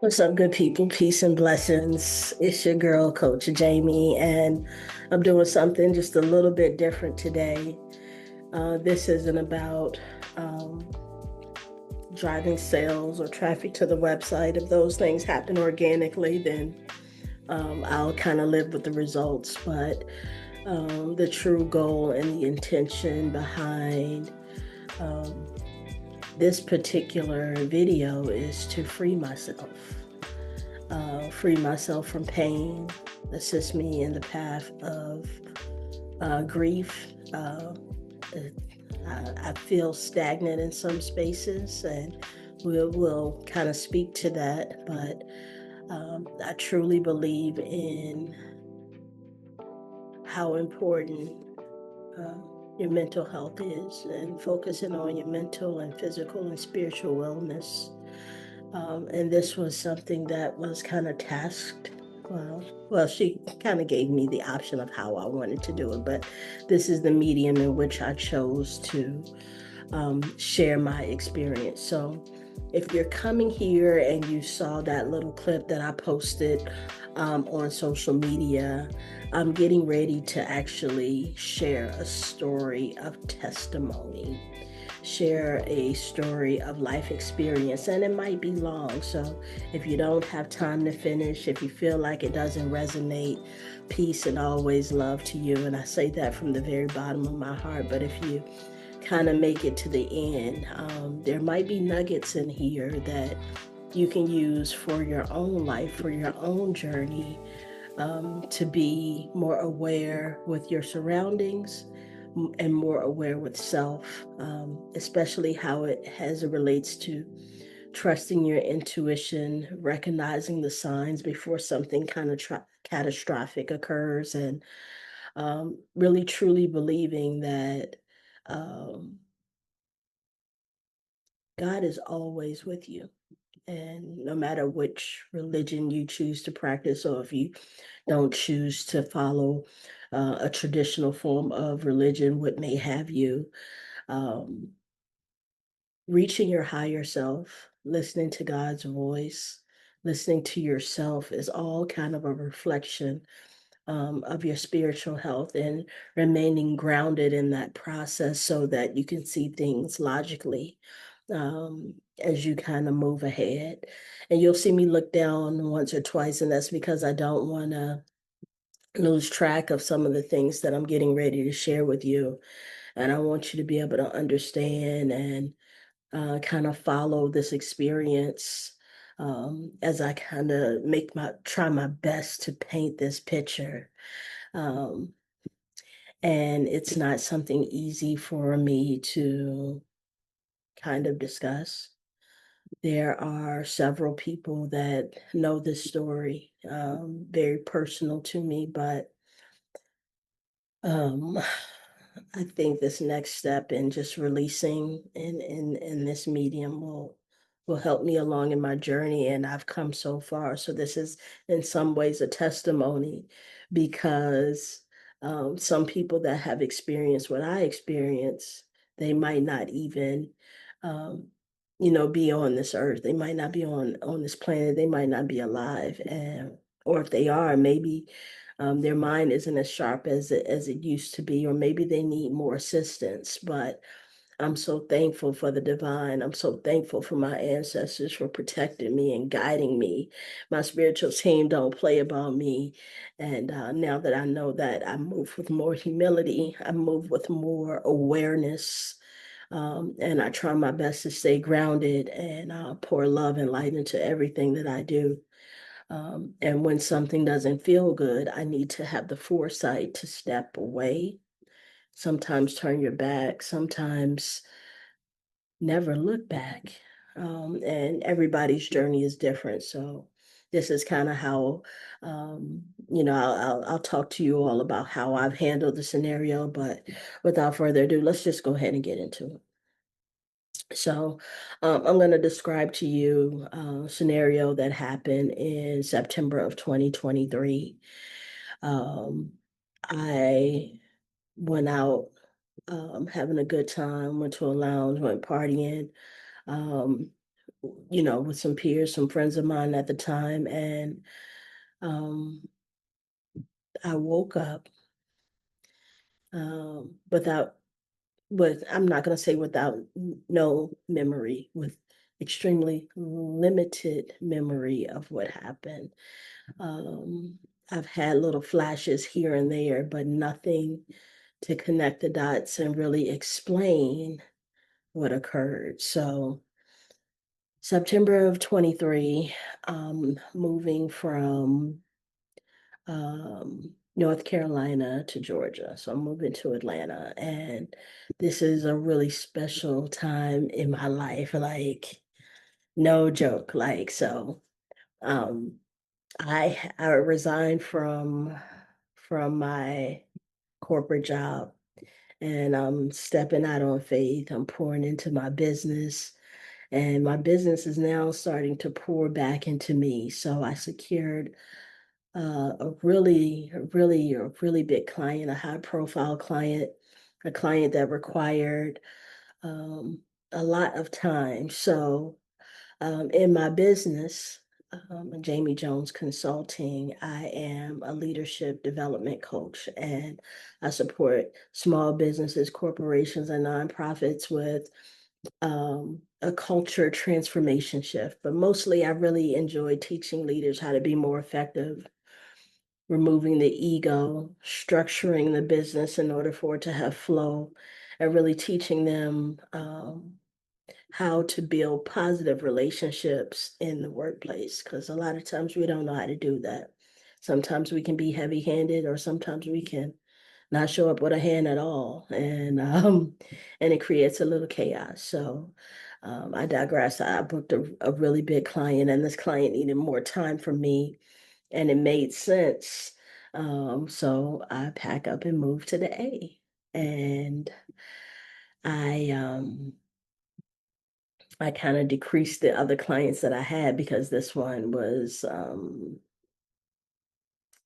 What's up, good people? Peace and blessings. It's your girl, Coach Jamie, and I'm doing something just a little bit different today. This isn't about um, driving sales or traffic to the website. If those things happen organically, then I'll kind of live with the results. But the true goal and the intention behind um, this particular video is to free myself from pain, assist me in the path of grief. I feel stagnant in some spaces, and we'll kind of speak to that. But I truly believe in how important uh, your mental health is, and focusing on your mental and physical and spiritual wellness. And this was something that was kind of tasked. Well, she kind of gave me the option of how I wanted to do it, but this is the medium in which I chose to share my experience. So, if you're coming here and you saw that little clip that I posted on social media, I'm getting ready to actually share a story of testimony, share a story of life experience, and it might be long. So if you don't have time to finish, if you feel like it doesn't resonate, peace and always love to you. And I say that from the very bottom of my heart. But if you kind of make it to the end, there might be nuggets in here that you can use for your own life, for your own journey, to be more aware with your surroundings and more aware with self, especially how it as it relates to trusting your intuition, recognizing the signs before something kind of catastrophic occurs, and really truly believing that um, God is always with you. And no matter which religion you choose to practice, or if you don't choose to follow a traditional form of religion, what may have you, um, reaching your higher self, listening to God's voice, listening to yourself is all kind of a reflection of your spiritual health, and remaining grounded in that process so that you can see things logically as you kind of move ahead. And you'll see me look down once or twice, and that's because I don't want to lose track of some of the things that I'm getting ready to share with you. And I want you to be able to understand and kind of follow this experience as I kind of try my best to paint this picture. Um, and it's not something easy for me to kind of discuss. There are several people that know this story, very personal to me, but um, I think this next step in just releasing in this medium will help me along in my journey, and I've come so far. So this is in some ways a testimony, because some people that have experienced what I experienced, they might not even um, be on this earth. They might not be on this planet. They might not be alive, and or if they are, maybe their mind isn't as sharp as it used to be, or maybe they need more assistance. But I'm so thankful for the divine. I'm so thankful for my ancestors for protecting me and guiding me. My spiritual team don't play about me. And now that I know that, I move with more humility, I move with more awareness. And I try my best to stay grounded and pour love and light into everything that I do. And when something doesn't feel good, I need to have the foresight to step away, sometimes turn your back, sometimes never look back. And everybody's journey is different. So this is kind of how, I'll talk to you all about how I've handled the scenario. But without further ado, let's just go ahead and get into it. So, I'm going to describe to you a scenario that happened in September of 2023. Um, I went out having a good time, went to a lounge, went partying. Um, with some peers, some friends of mine at the time, and um, I woke up without, with I'm not going to say without no memory, with extremely limited memory of what happened. Um, I've had little flashes here and there, but nothing to connect the dots and really explain what occurred. So September of 23, moving from North Carolina to Georgia. So I'm moving to Atlanta, and this is a really special time in my life. Like, no joke. Like, so um, I resigned from my corporate job, and I'm stepping out on faith. I'm pouring into my business, and my business is now starting to pour back into me. So I secured a really big client, a high profile client, a client that required um, a lot of time. So in my business, Jamie Jones Consulting, I am a leadership development coach, and I support small businesses, corporations, and nonprofits with a culture transformation shift. But mostly, I really enjoy teaching leaders how to be more effective, removing the ego, structuring the business in order for it to have flow, and really teaching them how to build positive relationships in the workplace. Because a lot of times we don't know how to do that. Sometimes we can be heavy handed, or sometimes we can not show up with a hand at all. And it creates a little chaos. So I digress. I booked a really big client, and this client needed more time from me, and it made sense. So I pack up and move to the A. And I I kind of decreased the other clients that I had because this one was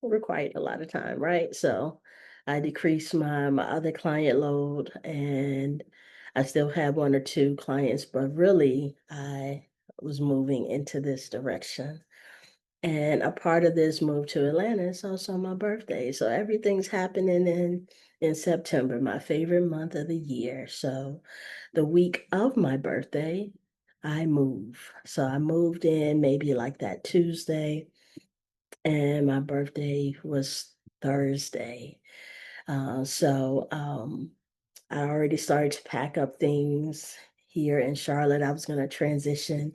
required a lot of time, right? So I decreased my other client load, and I still have one or two clients, but really I was moving into this direction. And a part of this move to Atlanta is also my birthday. So everything's happening in September, my favorite month of the year. So the week of my birthday, I move. So I moved in maybe like that Tuesday, and my birthday was Thursday. So I already started to pack up things here in Charlotte. I was going to transition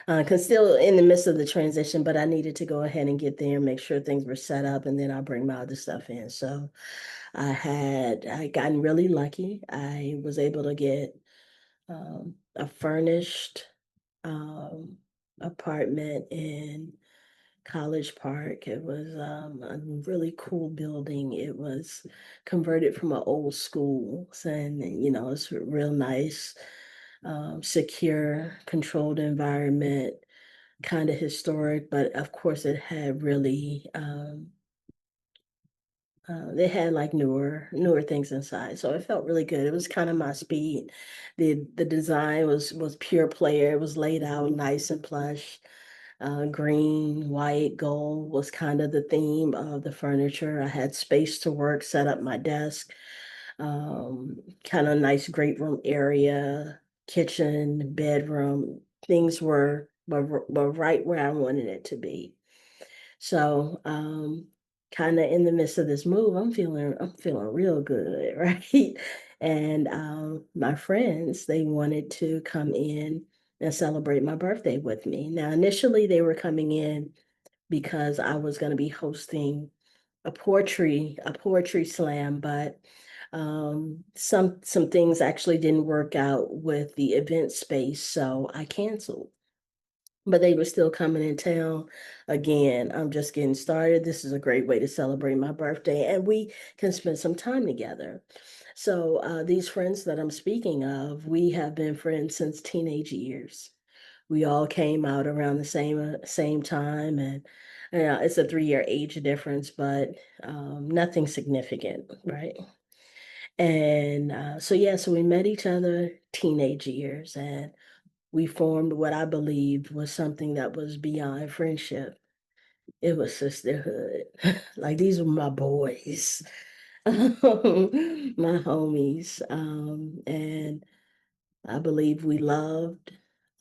because still in the midst of the transition, but I needed to go ahead and get there and make sure things were set up, and then I'll bring my other stuff in. So I gotten really lucky. I was able to get a furnished um, apartment in College Park. It was a really cool building. It was converted from an old school, and it's real nice, secure, controlled environment, kind of historic, but of course it had really they had like newer things inside, so it felt really good. It was kind of my speed. The design was pure player. It was laid out nice and plush. Green, white, gold was kind of the theme of the furniture. I had space to work, set up my desk, kind of nice great room area, kitchen, bedroom. Things were right where I wanted it to be. So, kind of in the midst of this move, I'm feeling real good, right? And my friends, they wanted to come in and celebrate my birthday with me. Now, initially, they were coming in because I was going to be hosting a poetry slam, but some things actually didn't work out with the event space, so I canceled. But they were still coming in town. Again, I'm just getting started. This is a great way to celebrate my birthday, and we can spend some time together. So, these friends that I'm speaking of, we have been friends since teenage years. We all came out around the same time, and it's a 3-year age difference, but nothing significant, right? And so yeah, so we met each other teenage years, and we formed what I believed was something that was beyond friendship. It was sisterhood. Like these were my boys, my homies. And I believe we loved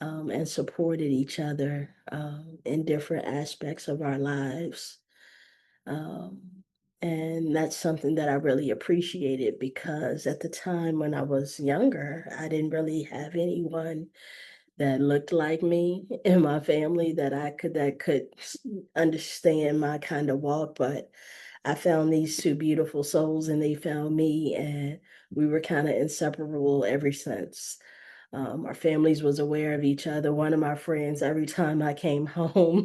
and supported each other in different aspects of our lives. Um, and that's something that I really appreciated because at the time when I was younger, I didn't really have anyone that looked like me in my family that could understand my kind of walk. But I found these two beautiful souls and they found me, and we were kind of inseparable ever since. Our families was aware of each other. One of my friends, every time I came home,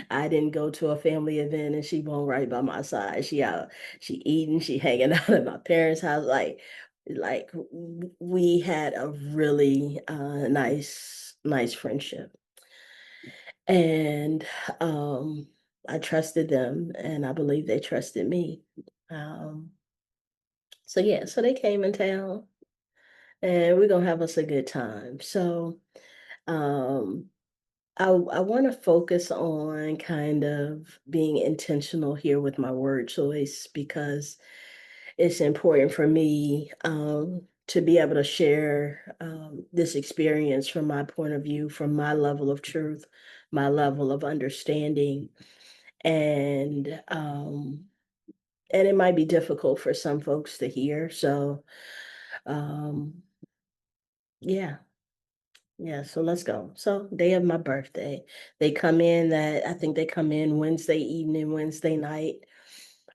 I didn't go to a family event and she won't right by my side. She eating, she hanging out at my parents' house. We had a really nice friendship. And um, I trusted them and I believe they trusted me. Um, so yeah, so they came in town and we're gonna have us a good time. So um I want to focus on kind of being intentional here with my word choice because it's important for me to be able to share this experience from my point of view, from my level of truth, my level of understanding, and it might be difficult for some folks to hear. So um, yeah. Yeah, so let's go. So day of my birthday. They come in that I think they come in Wednesday evening, Wednesday night.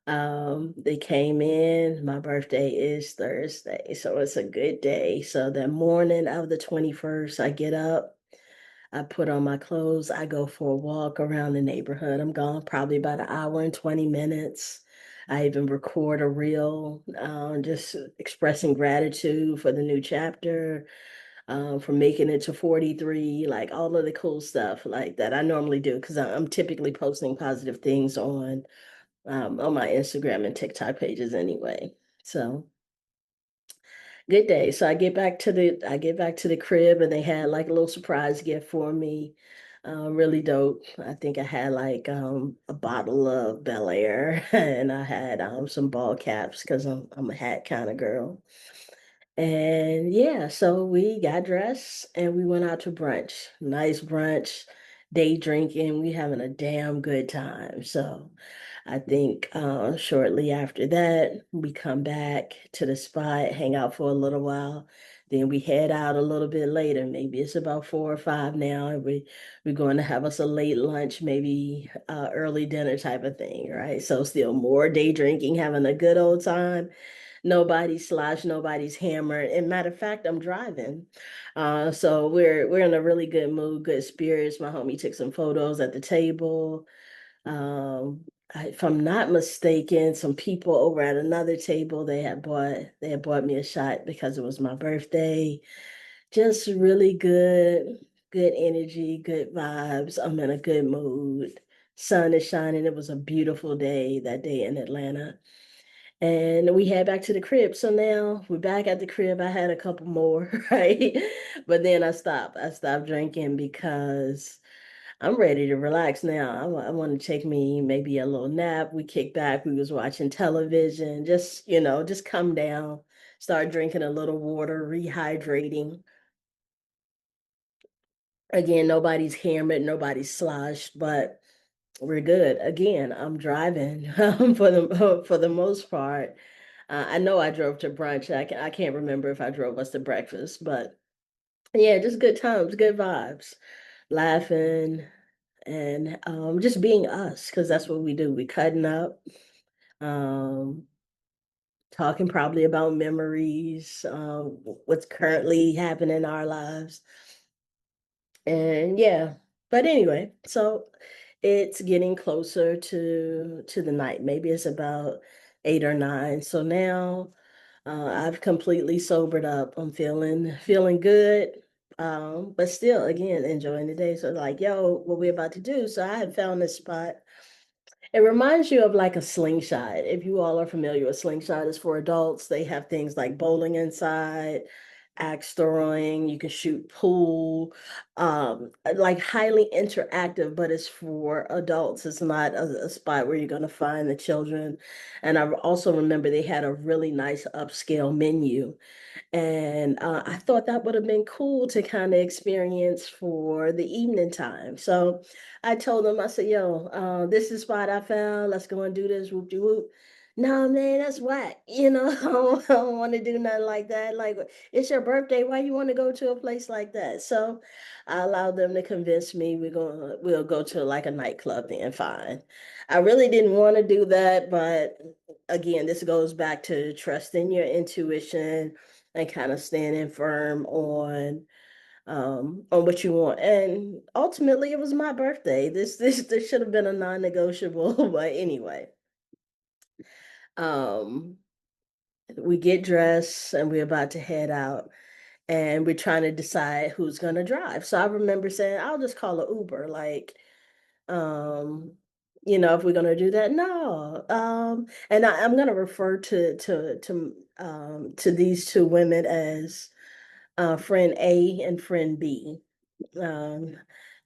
They came in. My birthday is Thursday, so it's a good day. So the morning of the 21st, I get up, I put on my clothes, I go for a walk around the neighborhood. I'm gone probably about an hour and 20 minutes. I even record a reel, just expressing gratitude for the new chapter, for making it to 43, like all of the cool stuff like that I normally do because I'm typically posting positive things on my Instagram and TikTok pages anyway. So good day. So I get back to the crib and they had like a little surprise gift for me. Really dope. I think I had like a bottle of Bel Air and I had some ball caps because I'm a hat kind of girl. And yeah, so we got dressed and we went out to brunch. Nice brunch, day drinking. We having a damn good time. So I think shortly after that, we come back to the spot, hang out for a little while. Then we head out a little bit later. Maybe it's about 4 or 5 now, and we're going to have us a late lunch, maybe early dinner type of thing, right? So still more day drinking, having a good old time. Nobody's slosh, nobody's hammered. And matter of fact, I'm driving. So we're in a really good mood, good spirits. My homie took some photos at the table. Um, if I'm not mistaken, some people over at another table, they had bought me a shot because it was my birthday. Just really good energy, good vibes. I'm in a good mood. Sun is shining. It was a beautiful day that day in Atlanta. And we head back to the crib. So now we're back at the crib. I had a couple more, right? But then I stopped. I stopped drinking because I'm ready to relax now. I want to take me maybe a little nap. We kicked back. We was watching television. Just, just come down, start drinking a little water, rehydrating. Again, nobody's hammered, nobody's sloshed, but we're good. Again, I'm driving for the most part. I know I drove to brunch. I can't remember if I drove us to breakfast, but yeah, just good times, good vibes, laughing and just being us because that's what we do. We cutting up, um, talking probably about memories, what's currently happening in our lives. And yeah, but anyway, so it's getting closer to the night. Maybe it's about 8 or 9. So now I've completely sobered up. I'm feeling good. But still again enjoying the day. So like, yo, what we about to do. So I had found this spot. It reminds you of like a slingshot. If you all are familiar with slingshot, is for adults. They have things like bowling inside, axe throwing, you can shoot pool, like highly interactive, but it's for adults. It's not a spot where you're going to find the children. And I also remember they had a really nice upscale menu. And I thought that would have been cool to kind of experience for the evening time. So I told them, I said, yo, this is the spot I found. Let's go and do this. Whoop de whoop. No, man, that's whack. I don't want to do nothing like that. Like, it's your birthday. Why you want to go to a place like that? So I allowed them to convince me we'll go to like a nightclub then fine. I really didn't want to do that, but again, this goes back to trusting your intuition and kind of standing firm on what you want. And ultimately it was my birthday. This should have been a non-negotiable, but anyway. Um we get dressed and we're about to head out and we're trying to decide who's gonna drive. So I remember saying, I'll just call an Uber, like um if we're gonna do that. No. And I'm gonna refer to these two women as friend A and friend B, um,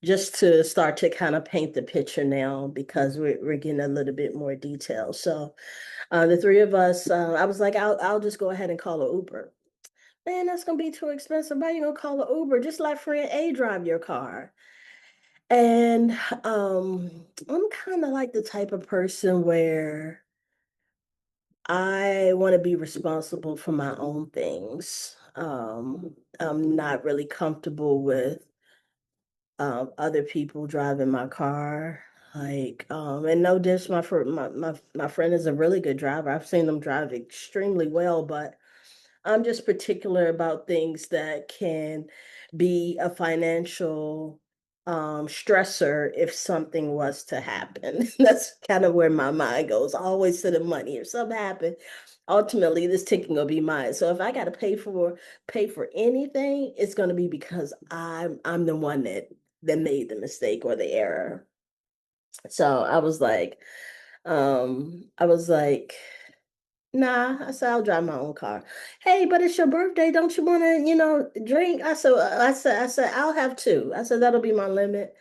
just to start to kind of paint the picture now because we're getting a little bit more detail. So the three of us, I was like, I'll just go ahead and call an Uber. Man, that's gonna be too expensive. Why you gonna call an Uber? Just let friend A drive your car. And I'm kind of like the type of person where I want to be responsible for my own things. I'm not really comfortable with other people driving my car. Like, and no diss, my friend is a really good driver. I've seen them drive extremely well, but I'm just particular about things that can be a financial stressor if something was to happen. That's kind of where my mind goes, always to the money. If something happened, ultimately this ticket will be mine. So if I got to pay for anything, it's going to be because I'm the one that made the mistake or the error. So I was like, nah, I said I'll drive my own car. Hey, but it's your birthday. Don't you want to, drink? I said I'll have two. I said that'll be my limit,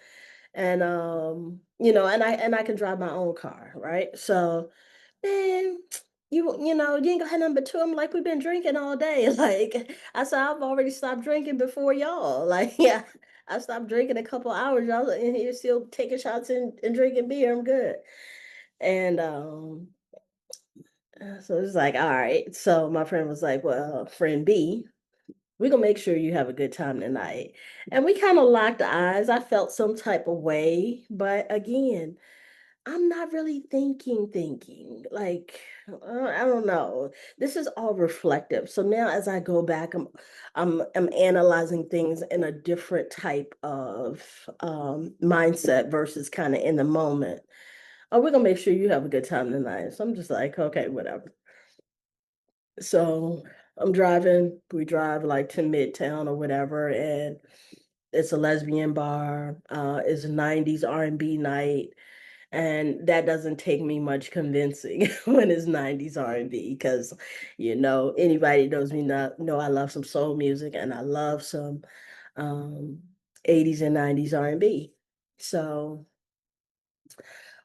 and and I can drive my own car, right? So, man, you ain't gonna have number two. I'm like, we've been drinking all day. Like I said, I've already stopped drinking before y'all. Like, yeah, I stopped drinking a couple hours. Y'all in here still taking shots and drinking beer. I'm good. And so it's like, all right. So my friend was like, well, friend B, we're gonna make sure you have a good time tonight. And we kind of locked eyes. I felt some type of way, but again, I'm not really thinking. Like, I don't know. This is all reflective. So now as I go back, I'm analyzing things in a different type of mindset versus kind of in the moment. Oh, we're gonna make sure you have a good time tonight. So I'm just like, okay, whatever. So I'm driving, we drive like to Midtown or whatever, and it's a lesbian bar. It's a 90s R&B night. And that doesn't take me much convincing when it's 90s R&B because anybody knows me not know I love some soul music and I love some um 80s and 90s R&B. So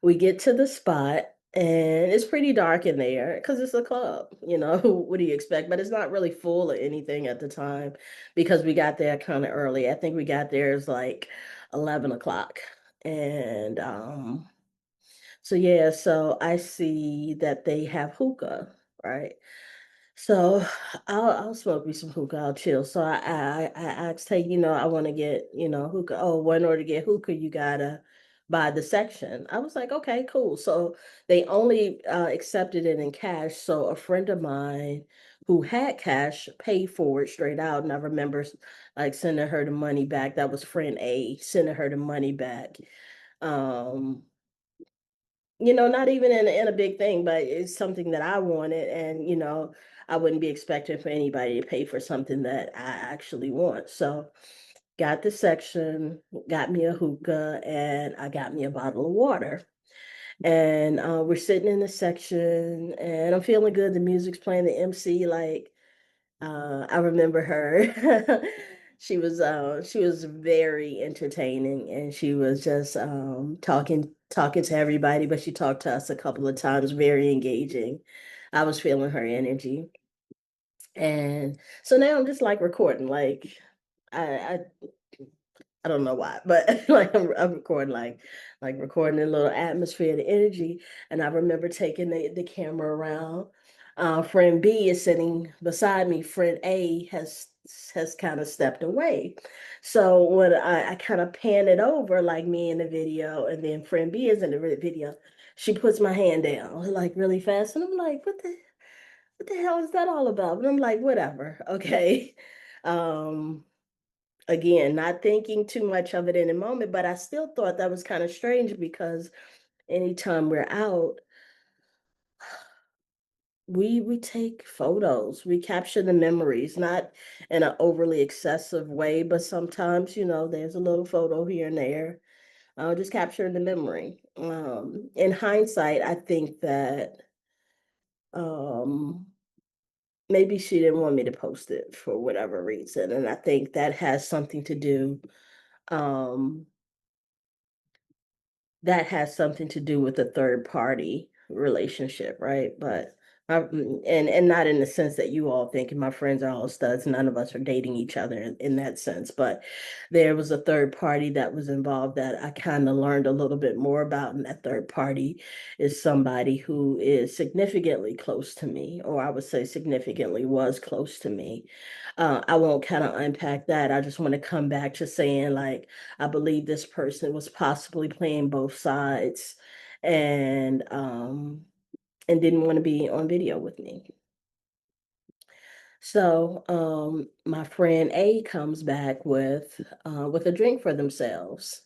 we get to the spot and it's pretty dark in there because it's a club, what do you expect? But it's not really full or anything at the time because we got there kind of early. I think we got there is like 11 o'clock. And so yeah, so I see that they have hookah, right? So I'll smoke me some hookah. I'll chill. So I asked, hey, I want to get hookah. Oh, well, in order to get hookah, you gotta buy the section. I was like, okay, cool. So they only accepted it in cash. So a friend of mine who had cash paid for it straight out, and I remember like sending her the money back. That was friend A sending her the money back. Um, not even in a big thing, but it's something that I wanted, and I wouldn't be expecting for anybody to pay for something that I actually want. So got the section, got me a hookah, and I got me a bottle of water. And we're sitting in the section, and I'm feeling good. The music's playing, the MC like I remember her. She was very entertaining, and she was just talking to everybody, but she talked to us a couple of times, very engaging. I was feeling her energy. And so now I'm just like recording, like I I don't know why, but like I'm recording like recording a little atmosphere, the energy. And I remember taking the camera around. Friend B is sitting beside me. Friend A has kind of stepped away. So when I kind of pan it over, like me in the video, and then friend B is in the video, she puts my hand down like really fast, and I'm like, what the hell is that all about? But I'm like, whatever, okay. Um, Again, not thinking too much of it in the moment, but I still thought that was kind of strange because anytime we're out, we take photos, we capture the memories, not in an overly excessive way, but sometimes, there's a little photo here and there, just capturing the memory. In hindsight, I think that um, maybe she didn't want me to post it for whatever reason, and I think that has something to do. Um, that has something to do with the third party relationship, right? But and not in the sense that you all think my friends are all studs. None of us are dating each other in that sense. But there was a third party that was involved that I kind of learned a little bit more about. And that third party is somebody who is significantly close to me, or I would say significantly was close to me. I won't kind of unpack that. I just want to come back to saying like I believe this person was possibly playing both sides and and didn't want to be on video with me. So my friend A comes back with a drink for themselves.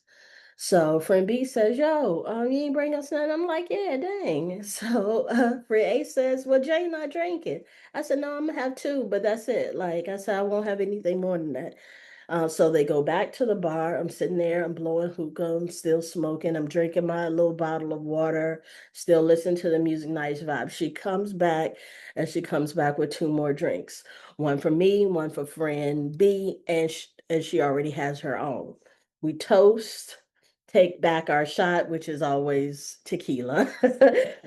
So friend B says, "Yo, you ain't bring us none." I'm like, "Yeah, dang." So friend A says, "Well, Jay not drinking." I said, "No, I'm gonna have two, but that's it." Like I said, I won't have anything more than that. So they go back to the bar. I'm sitting there, I'm blowing hookah, I'm still smoking, I'm drinking my little bottle of water, still listening to the music, nice vibe. She comes back and she comes back with two more drinks. One for me, one for friend B, and she already has her own. We toast, take back our shot, which is always tequila.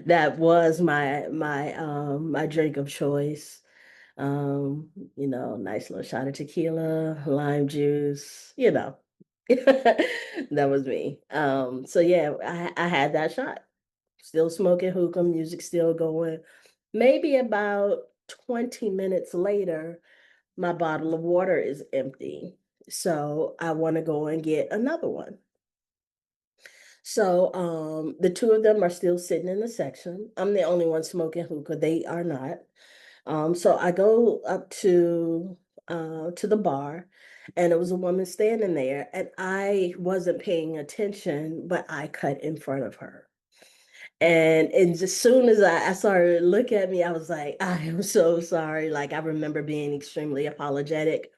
That was my drink of choice. Um, nice little shot of tequila, lime juice, That was me. So yeah, I had that shot. Still smoking hookah, music still going. Maybe about 20 minutes later, my bottle of water is empty. So I want to go and get another one. So the two of them are still sitting in the section. I'm the only one smoking hookah. They are not. So I go up to the bar, and it was a woman standing there, and I wasn't paying attention, but I cut in front of her. And as soon as I saw her look at me, I was like, I am so sorry. Like I remember being extremely apologetic.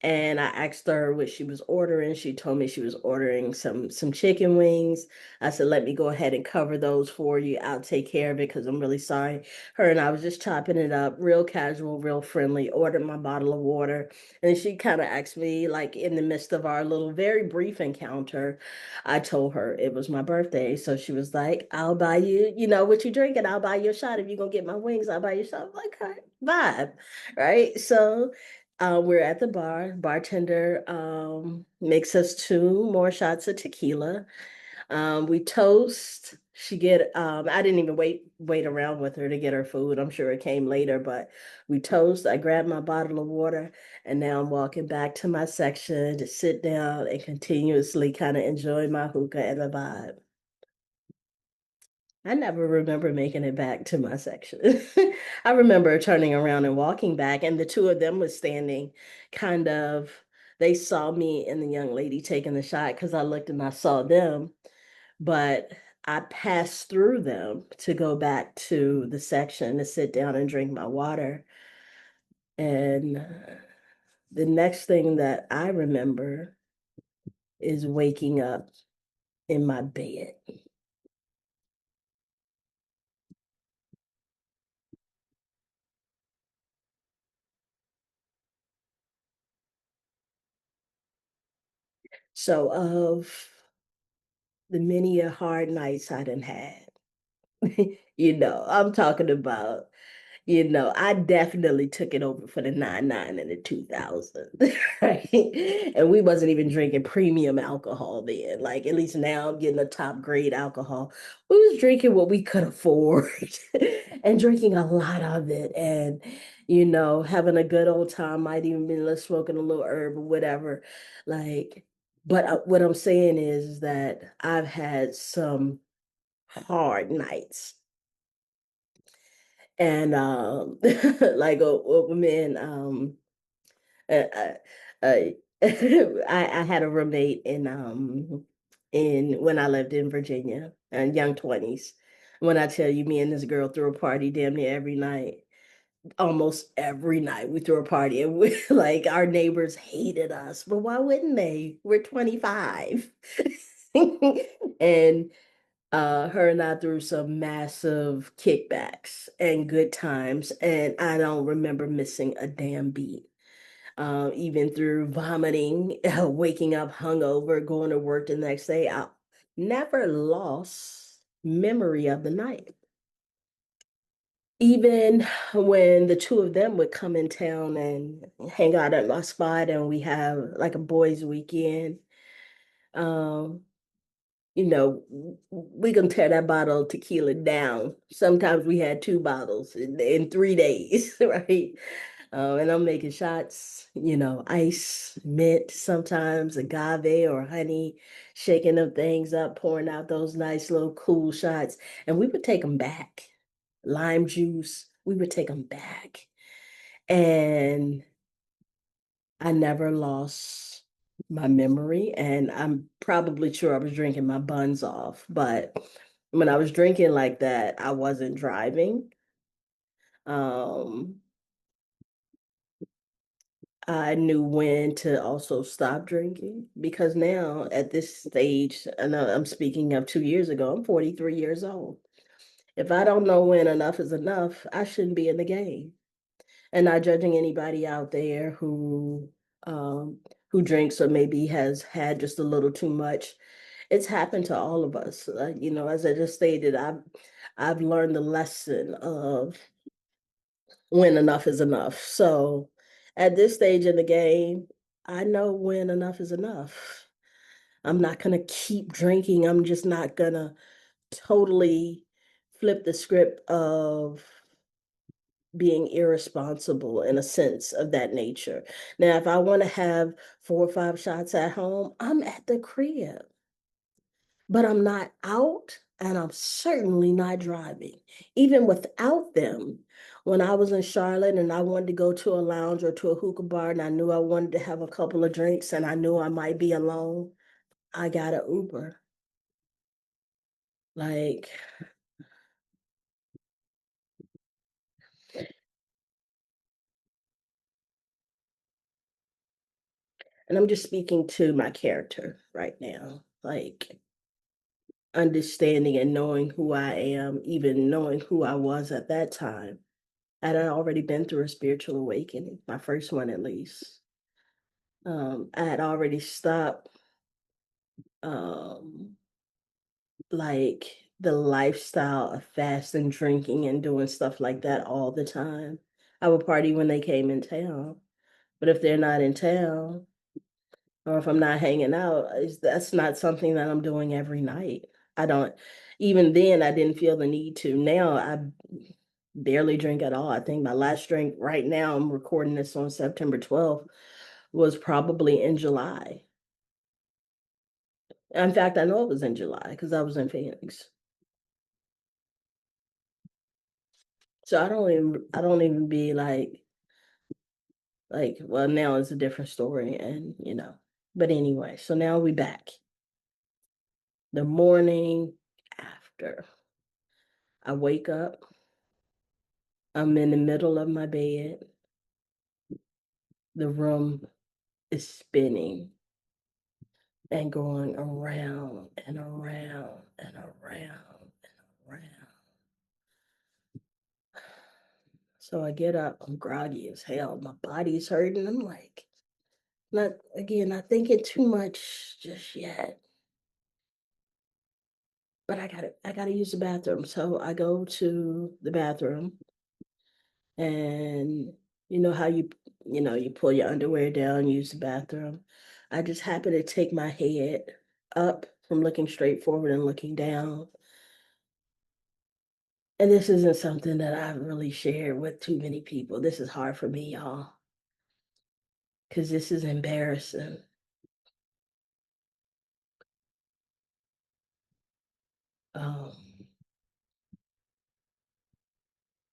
And I asked her what she was ordering. She told me she was ordering some chicken wings. I said, let me go ahead and cover those for you. I'll take care of it because I'm really sorry. Her and I was just chopping it up, real casual, real friendly, ordered my bottle of water. And she kind of asked me, like in the midst of our little very brief encounter, I told her it was my birthday. So she was like, I'll buy you, what you drinking? I'll buy you a shot. If you're gonna get my wings, I'll buy you a shot. I'm like, all right, vibe. Right. So we're at the bar. Bartender makes us two more shots of tequila. We toast. I didn't even wait around with her to get her food. I'm sure it came later, but we toast. I grabbed my bottle of water, and now I'm walking back to my section to sit down and continuously kind of enjoy my hookah and the vibe. I never remember making it back to my section. I remember turning around and walking back, and the two of them was standing kind of, they saw me and the young lady taking the shot because I looked and I saw them, but I passed through them to go back to the section to sit down and drink my water. And the next thing that I remember is waking up in my bed. So of the many a hard nights I done had, I'm talking about, I definitely took it over for the 99 and the 2000, right? And we wasn't even drinking premium alcohol then. Like at least now I'm getting a top grade alcohol. We was drinking what we could afford and drinking a lot of it and having a good old time, might even be smoking a little herb or whatever. Like, but what I'm saying is that I've had some hard nights and like a woman uh, uh, uh, I had a roommate in when I lived in Virginia in young 20s. When I tell you, me and this girl threw a party damn near every night, almost every night we threw a party, and we like our neighbors hated us, but why wouldn't they? We're 25. And her and I threw some massive kickbacks and good times, and I don't remember missing a damn beat. Even through vomiting, waking up hungover, going to work the next day, I never lost memory of the night. Even when the two of them would come in town and hang out at my spot, and we have like a boys' weekend, um, we can tear that bottle of tequila down. Sometimes we had two bottles in 3 days, right? And I'm making shots, ice, mint, sometimes agave or honey, shaking them things up, pouring out those nice little cool shots. And we would take them back. Lime juice, we would take them back. And I never lost my memory. And I'm probably sure I was drinking my buns off. But when I was drinking like that, I wasn't driving. Um, I knew when to also stop drinking because now at this stage, I know I'm speaking of 2 years ago, I'm 43 years old. If I don't know when enough is enough, I shouldn't be in the game. And not judging anybody out there um who drinks or maybe has had just a little too much. It's happened to all of us. As I just stated, I've learned the lesson of when enough is enough. So at this stage in the game, I know when enough is enough. I'm not going to keep drinking. I'm just not going to totally flip the script of being irresponsible in a sense of that nature. Now, if I want to have 4 or 5 shots at home, I'm at the crib, but I'm not out and I'm certainly not driving. Even without them, when I was in Charlotte and I wanted to go to a lounge or to a hookah bar and I knew I wanted to have a couple of drinks and I knew I might be alone, I got an Uber. Like, and I'm just speaking to my character right now, like understanding and knowing who I am, even knowing who I was at that time. I had already been through a spiritual awakening, my first one at least. I had already stopped um like the lifestyle of fasting, drinking, and doing stuff like that all the time. I would party when they came in town, but if they're not in town or if I'm not hanging out, that's not something that I'm doing every night. I don't, even then, I didn't feel the need to. Now I barely drink at all. I think my last drink right now, I'm recording this on September 12th, was probably in July. In fact, I know it was in July because I was in Phoenix. So I don't even be well, now it's a different story and but anyway, so now we back. The morning after I wake up, I'm in the middle of my bed. The room is spinning and going around and around and around and around. So I get up, I'm groggy as hell. My body's hurting. I'm like, not thinking too much just yet. But I gotta use the bathroom. So I go to the bathroom and you know how you pull your underwear down, use the bathroom. I just happen to take my head up from looking straight forward and looking down. And this isn't something that I've really shared with too many people. This is hard for me, y'all, because this is embarrassing. Um,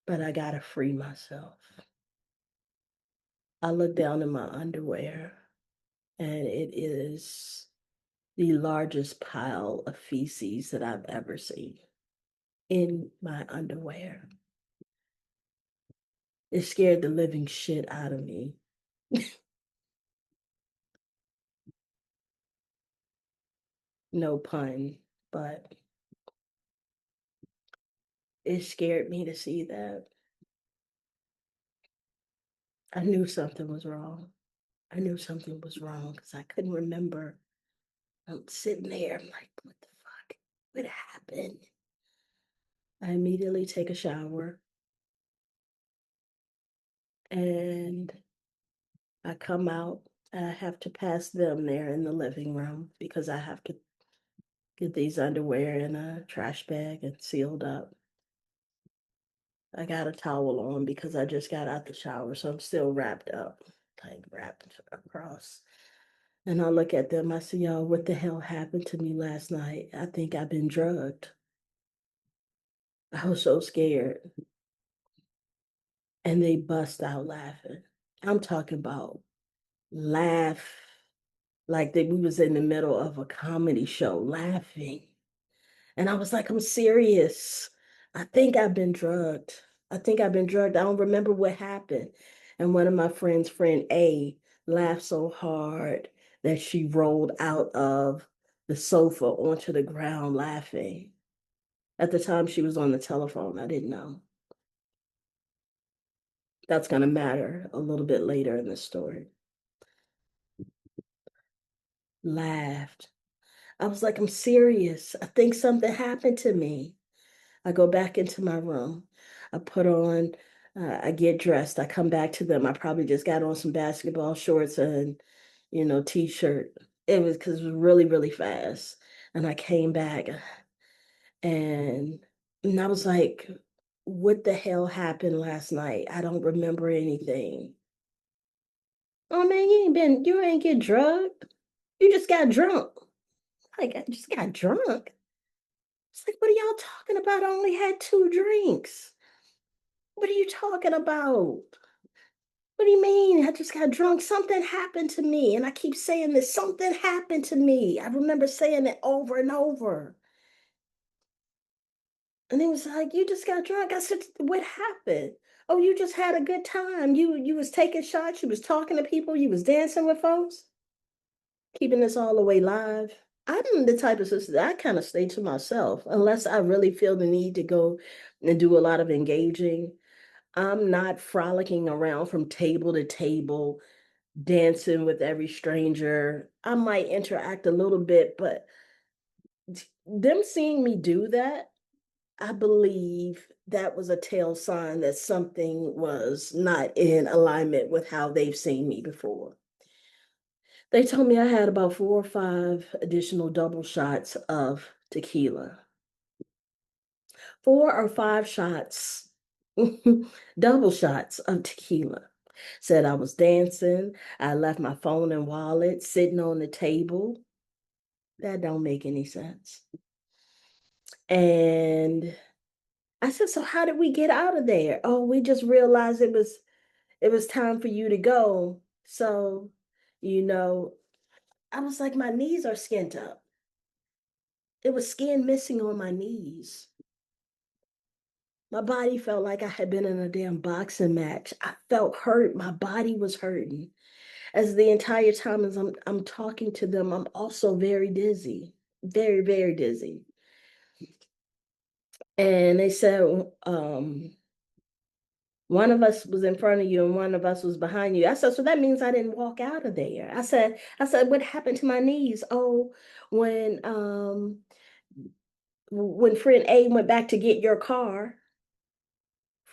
but I gotta free myself. I look down in my underwear and it is the largest pile of feces that I've ever seen in my underwear. It scared the living shit out of me. No pun, but it scared me to see that. I knew something was wrong. I knew something was wrong because I couldn't remember. I'm sitting there, I'm like, what the fuck? What happened? I immediately take a shower and I come out and I have to pass them there in the living room because I have to get these underwear in a trash bag and sealed up. I got a towel on because I just got out the shower, so I'm still wrapped up, like wrapped across. And I look at them, I say, y'all, what the hell happened to me last night? I think I've been drugged. I was so scared. And they bust out laughing. I'm talking about laugh like that we was in the middle of a comedy show laughing. And I was like, I'm serious. I think I've been drugged. I think I've been drugged. I don't remember what happened. And one of my friends, friend A, laughed so hard that she rolled out of the sofa onto the ground laughing. At the time, she was on the telephone. I didn't know. That's going to matter a little bit later in the story. Laughed. I was like, I'm serious. I think something happened to me. I go back into my room. I put on, I get dressed. I come back to them. I probably just got on some basketball shorts and, t-shirt. It was because it was really, really fast. And I came back and, and I was like, what the hell happened last night? I don't remember anything. Oh man, you ain't get drugged. You just got drunk. Like, I just got drunk. It's like, what are y'all talking about? I only had 2 drinks. What are you talking about? What do you mean? I just got drunk. Something happened to me. And I keep saying this something happened to me. I remember saying it over and over. And he was like, you just got drunk. I said, what happened? Oh, you just had a good time. You was taking shots, you was talking to people, you was dancing with folks, keeping this all the way live. I'm the type of sister that I kind of stay to myself unless I really feel the need to go and do a lot of engaging. I'm not frolicking around from table to table, dancing with every stranger. I might interact a little bit, but them seeing me do that, I believe that was a tail sign that something was not in alignment with how they've seen me before. They told me I had about 4 or 5 additional double shots of tequila. 4 or 5 shots, double shots of tequila. Said I was dancing. I left my phone and wallet sitting on the table. That don't make any sense. And I said, so how did we get out of there? Oh, we just realized it was time for you to go. So, you know, I was like, my knees are skinned up. It was skin missing on my knees. My body felt like I had been in a damn boxing match. I felt hurt. My body was hurting. As the entire time as I'm talking to them, I'm also very dizzy. Very, very dizzy. And they said, One of us was in front of you and one of us was behind you. I said, so that means I didn't walk out of there. I said, what happened to my knees? Oh, when when friend A went back to get your car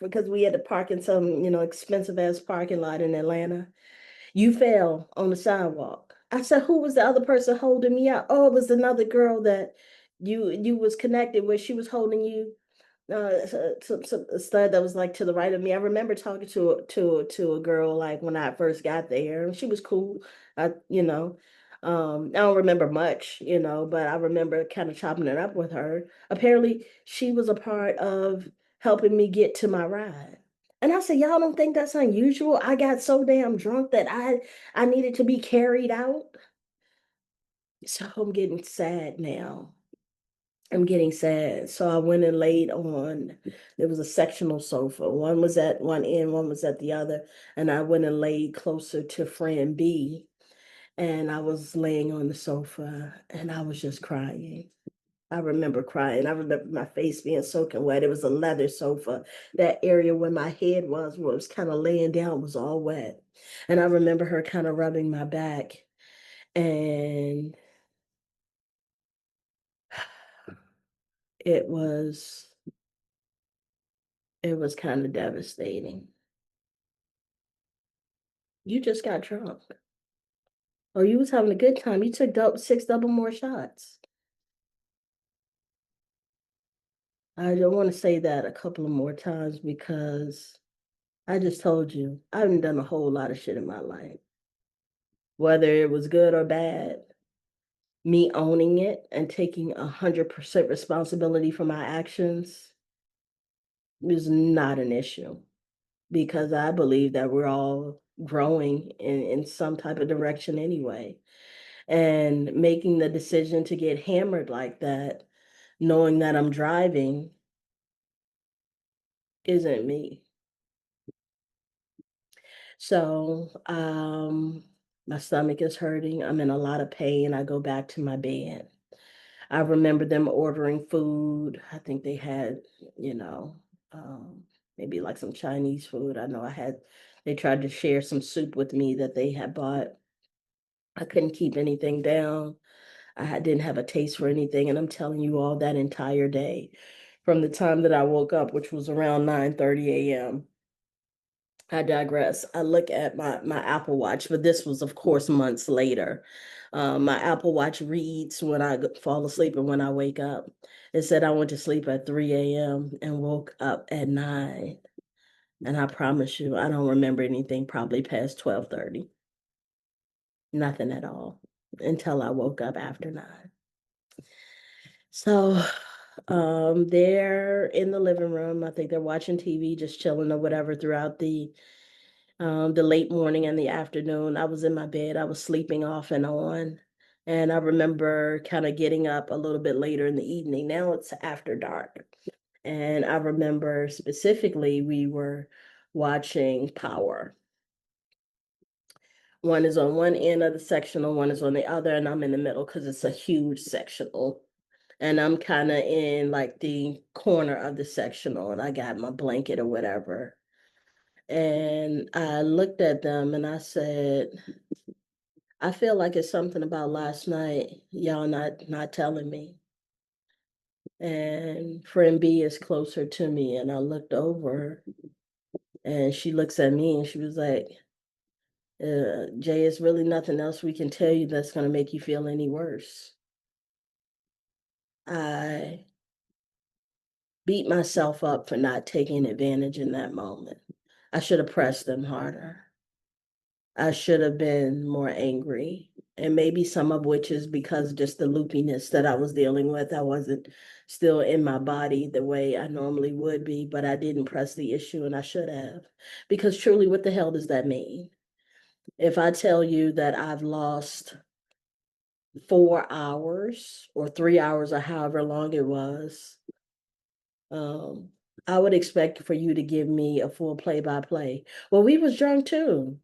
because we had to park in some, expensive ass parking lot in Atlanta. You fell on the sidewalk. I said, who was the other person holding me up? Oh, it was another girl that you was connected with. She was holding you some a stud that was like to the right of me. I remember talking to a girl like when I first got there, and she was cool. I don't remember much, but I remember kind of chopping it up with her. Apparently, she was a part of helping me get to my ride. And I said, y'all don't think that's unusual? I got so damn drunk that I needed to be carried out. So I'm getting sad now. I'm getting sad. So I went and laid on, there was a sectional sofa. One was at one end, one was at the other. And I went and laid closer to friend B. And I was laying on the sofa and I was just crying. I remember crying. I remember my face being soaking wet. It was a leather sofa. That area where my head was, where it was kind of laying down, was all wet. And I remember her kind of rubbing my back. And it was it was kind of devastating. You just got drunk. Oh, you was having a good time. You took six double more shots. I don't want to say that a couple of more times because I just told you I haven't done a whole lot of shit in my life. Whether it was good or bad, me owning it and taking 100% responsibility for my actions is not an issue because I believe that we're all growing in some type of direction anyway. And making the decision to get hammered like that, knowing that I'm driving, isn't me. So, my stomach is hurting. I'm in a lot of pain. I go back to my bed. I remember them ordering food. I think they had, you know, um, maybe like some Chinese food. I know they tried to share some soup with me that they had bought. I couldn't keep anything down. Didn't have a taste for anything. And I'm telling you all that entire day from the time that I woke up, which was around 9:30 a.m. I digress. I look at my Apple Watch, but this was, of course, months later. My Apple Watch reads when I fall asleep and when I wake up. It said I went to sleep at 3 a.m. and woke up at 9. And I promise you, I don't remember anything probably past 12:30. Nothing at all until I woke up after 9. So they're in the living room. I think they're watching TV, just chilling or whatever throughout the late morning and the afternoon. I was in my bed. I was sleeping off and on. And I remember kind of getting up a little bit later in the evening. Now it's after dark. And I remember specifically we were watching Power. One is on one end of the sectional, one is on the other, and I'm in the middle because it's a huge sectional. And I'm kind of in like the corner of the sectional, and I got my blanket or whatever. And I looked at them and I said, I feel like it's something about last night y'all not telling me. And friend B is closer to me, and I looked over and she looks at me and she was like, Jay, it's really nothing else we can tell you that's going to make you feel any worse. I beat myself up for not taking advantage in that moment. I should have pressed them harder. I should have been more angry. And maybe some of which is because just the loopiness that I was dealing with. I wasn't still in my body the way I normally would be, but I didn't press the issue and I should have. Because truly, what the hell does that mean? If I tell you that I've lost 4 hours or 3 hours or however long it was, um, I would expect for you to give me a full play by play. Well, we was drunk too.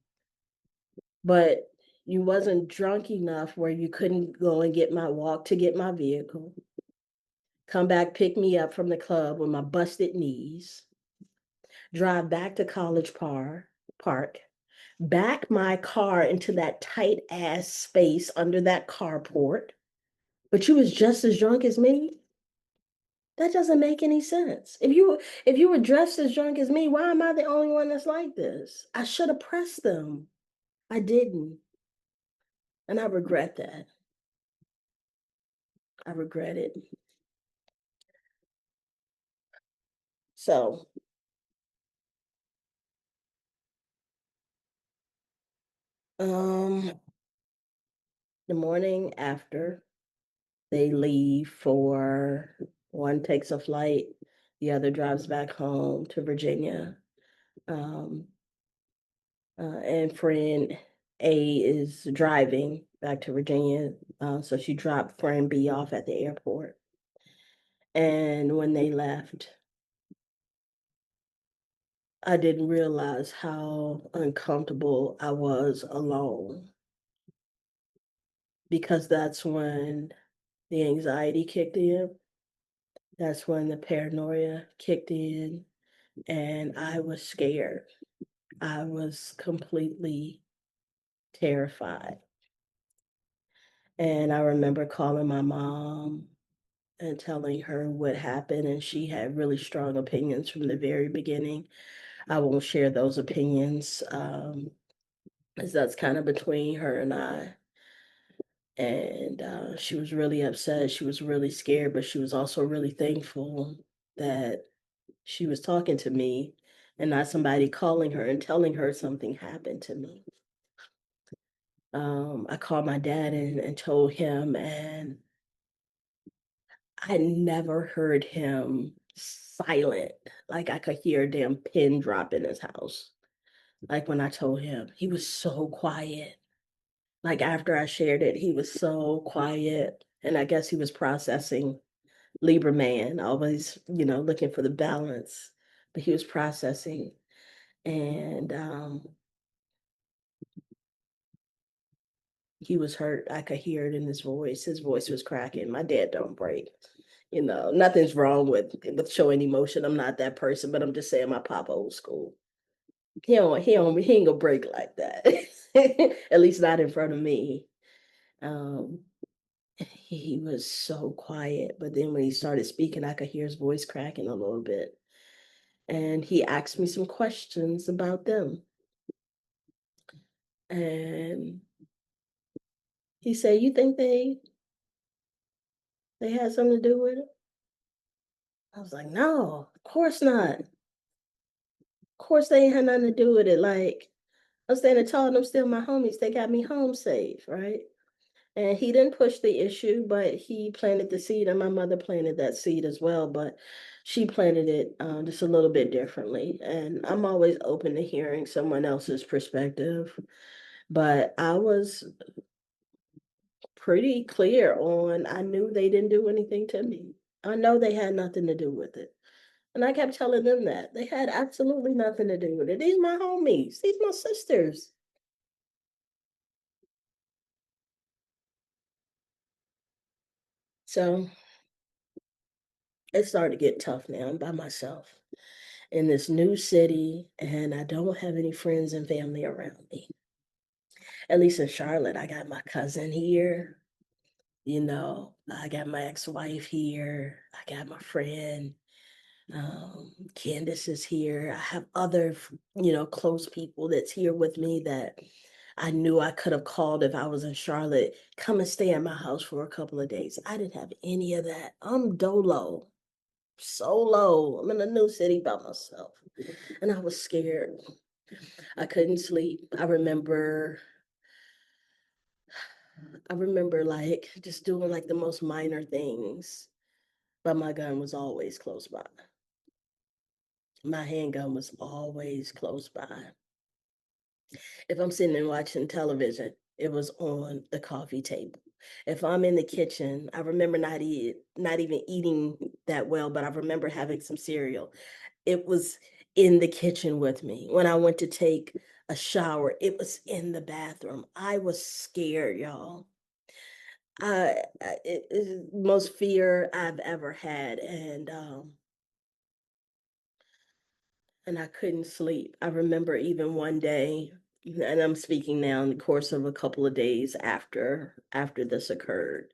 But you wasn't drunk enough where you couldn't go and get my walk to get my vehicle, come back, pick me up from the club with my busted knees, drive back to Park, back my car into that tight ass space under that carport, but you was just as drunk as me? That doesn't make any sense. If you were dressed as drunk as me, why am I the only one that's like this? I should have pressed them. I didn't. And I regret that. I regret it. So, um, the morning after they leave for one takes a flight, the other drives back home to Virginia. Um, and friend A is driving back to Virginia. So she dropped friend B off at the airport. And when they left, I didn't realize how uncomfortable I was alone because that's when the anxiety kicked in. That's when the paranoia kicked in, and I was scared. I was completely terrified. And I remember calling my mom and telling her what happened, and she had really strong opinions from the very beginning. I won't share those opinions, as that's kind of between her and I. And she was really upset. She was really scared, but she was also really thankful that she was talking to me and not somebody calling her and telling her something happened to me. I called my dad and told him, and I never heard him silent. Like I could hear a damn pin drop in his house. Like when I told him, he was so quiet. Like after I shared it, he was so quiet. And I guess he was processing Libra man, always, looking for the balance. But he was processing. And he was hurt. I could hear it in his voice. His voice was cracking. My dad don't break. Nothing's wrong with showing emotion. I'm not that person, but I'm just saying my papa old school. He ain't gonna break like that. At least not in front of me. Um, he was so quiet, but then when he started speaking, I could hear his voice cracking a little bit. And he asked me some questions about them. And he said, "You think they had something to do with it?" I was like, "No, of course not. Of course they ain't had nothing to do with it. Like, I'm standing tall and I'm still my homies. They got me home safe, right?" And he didn't push the issue, but he planted the seed, and my mother planted that seed as well, but she planted it just a little bit differently. And I'm always open to hearing someone else's perspective, but I was pretty clear on I knew they didn't do anything to me. I know they had nothing to do with it. And I kept telling them that they had absolutely nothing to do with it. These my homies, these my sisters. So it started to get tough now. I'm by myself in this new city, and I don't have any friends and family around me. At least in Charlotte, I got my cousin here. I got my ex-wife here. I got my friend. Candace is here. I have other, close people that's here with me that I knew I could have called if I was in Charlotte. Come and stay at my house for a couple of days. I didn't have any of that. I'm dolo, solo. I'm in a new city by myself, and I was scared. I couldn't sleep. I remember like just doing like the most minor things, but my gun was always close by. My handgun was always close by. If I'm sitting and watching television, it was on the coffee table. If I'm in the kitchen, I remember not even eating that well, but I remember having some cereal. It was in the kitchen with me. When I went to take a shower, it was in the bathroom. I was scared, y'all. It is most fear I've ever had, and and I couldn't sleep. I remember even one day, and I'm speaking now in the course of a couple of days after this occurred.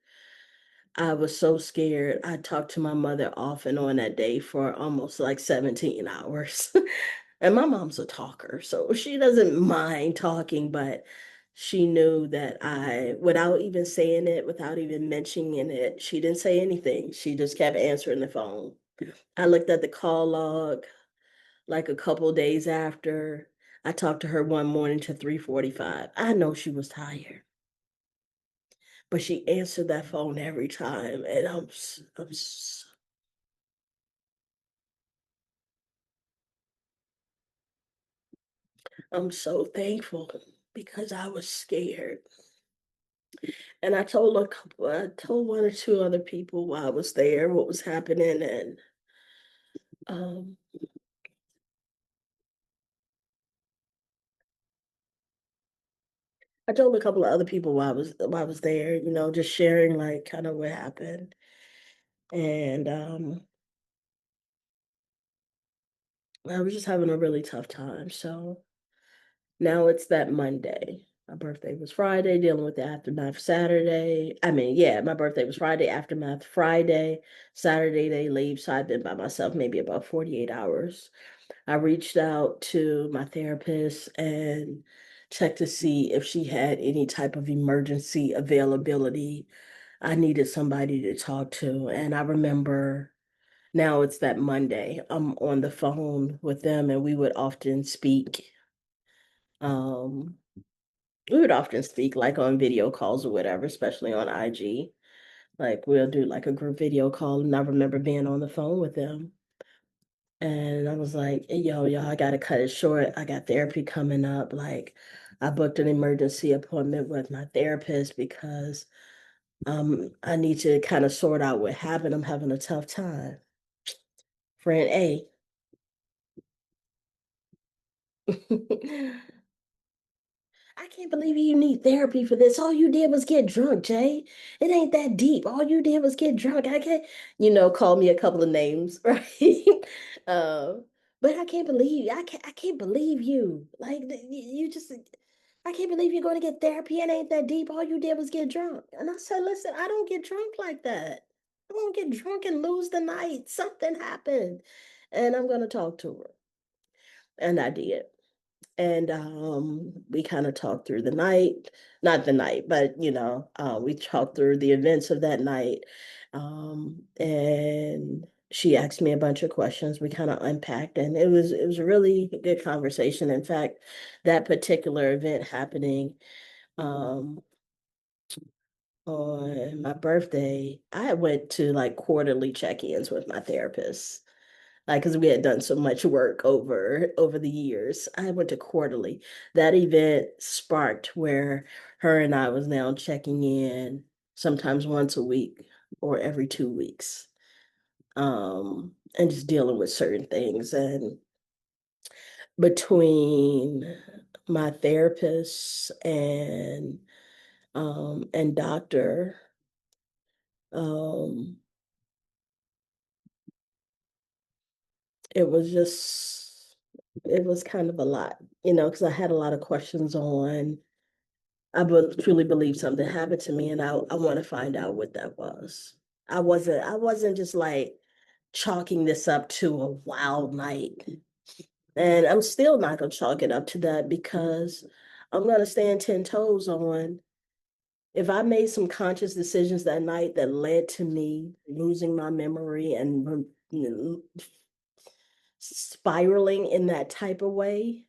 I was so scared. I talked to my mother off and on that day for almost like 17 hours. And my mom's a talker, so she doesn't mind talking, but she knew that without even saying it, without even mentioning it, she didn't say anything. She just kept answering the phone. I looked at the call log like a couple days after. I talked to her one morning to 3:45. I know she was tired, but she answered that phone every time, and I'm so thankful because I was scared. And I told one or two other people while I was there what was happening, and um, I told a couple of other people while I was there, just sharing like kind of what happened. And I was just having a really tough time. So now it's that Monday. My birthday was Friday, dealing with the aftermath Saturday. I mean, yeah, my birthday was Friday, aftermath Friday. Saturday they leave, so I've been by myself maybe about 48 hours. I reached out to my therapist and checked to see if she had any type of emergency availability. I needed somebody to talk to. And I remember now it's that Monday. I'm on the phone with them and Um, we would often speak like on video calls or whatever, especially on IG. Like we'll do like a group video call, and I remember being on the phone with them. And I was like, "Hey, yo, I gotta cut it short. I got therapy coming up. Like, I booked an emergency appointment with my therapist because I need to kind of sort out what happened. I'm having a tough time." Friend A. I can't believe you need therapy for this. All you did was get drunk, Jay. It ain't that deep. All you did was get drunk. I can't, call me a couple of names, right? uh, but I can't believe you. Like you just I can't believe you're going to get therapy. It ain't that deep. All you did was get drunk. And I said, listen, I don't get drunk like that. I won't get drunk and lose the night. Something happened. And I'm gonna talk to her. And I did. And we kind of talked through the night, not the night, but we talked through the events of that night. And she asked me a bunch of questions. We kind of unpacked, and it was a really good conversation. In fact, that particular event happening um on my birthday, I went to like quarterly check-ins with my therapist, like because we had done so much work over the years. I went to quarterly. That event sparked where her and I was now checking in sometimes once a week or every 2 weeks, and just dealing with certain things. And between my therapist and doctor, um, it was just it was kind of a lot, because I had a lot of questions on. Truly believe something happened to me, and I want to find out what that was. I wasn't just like chalking this up to a wild night. And I'm still not gonna chalk it up to that because I'm gonna stand 10 toes on if I made some conscious decisions that night that led to me losing my memory and spiraling in that type of way,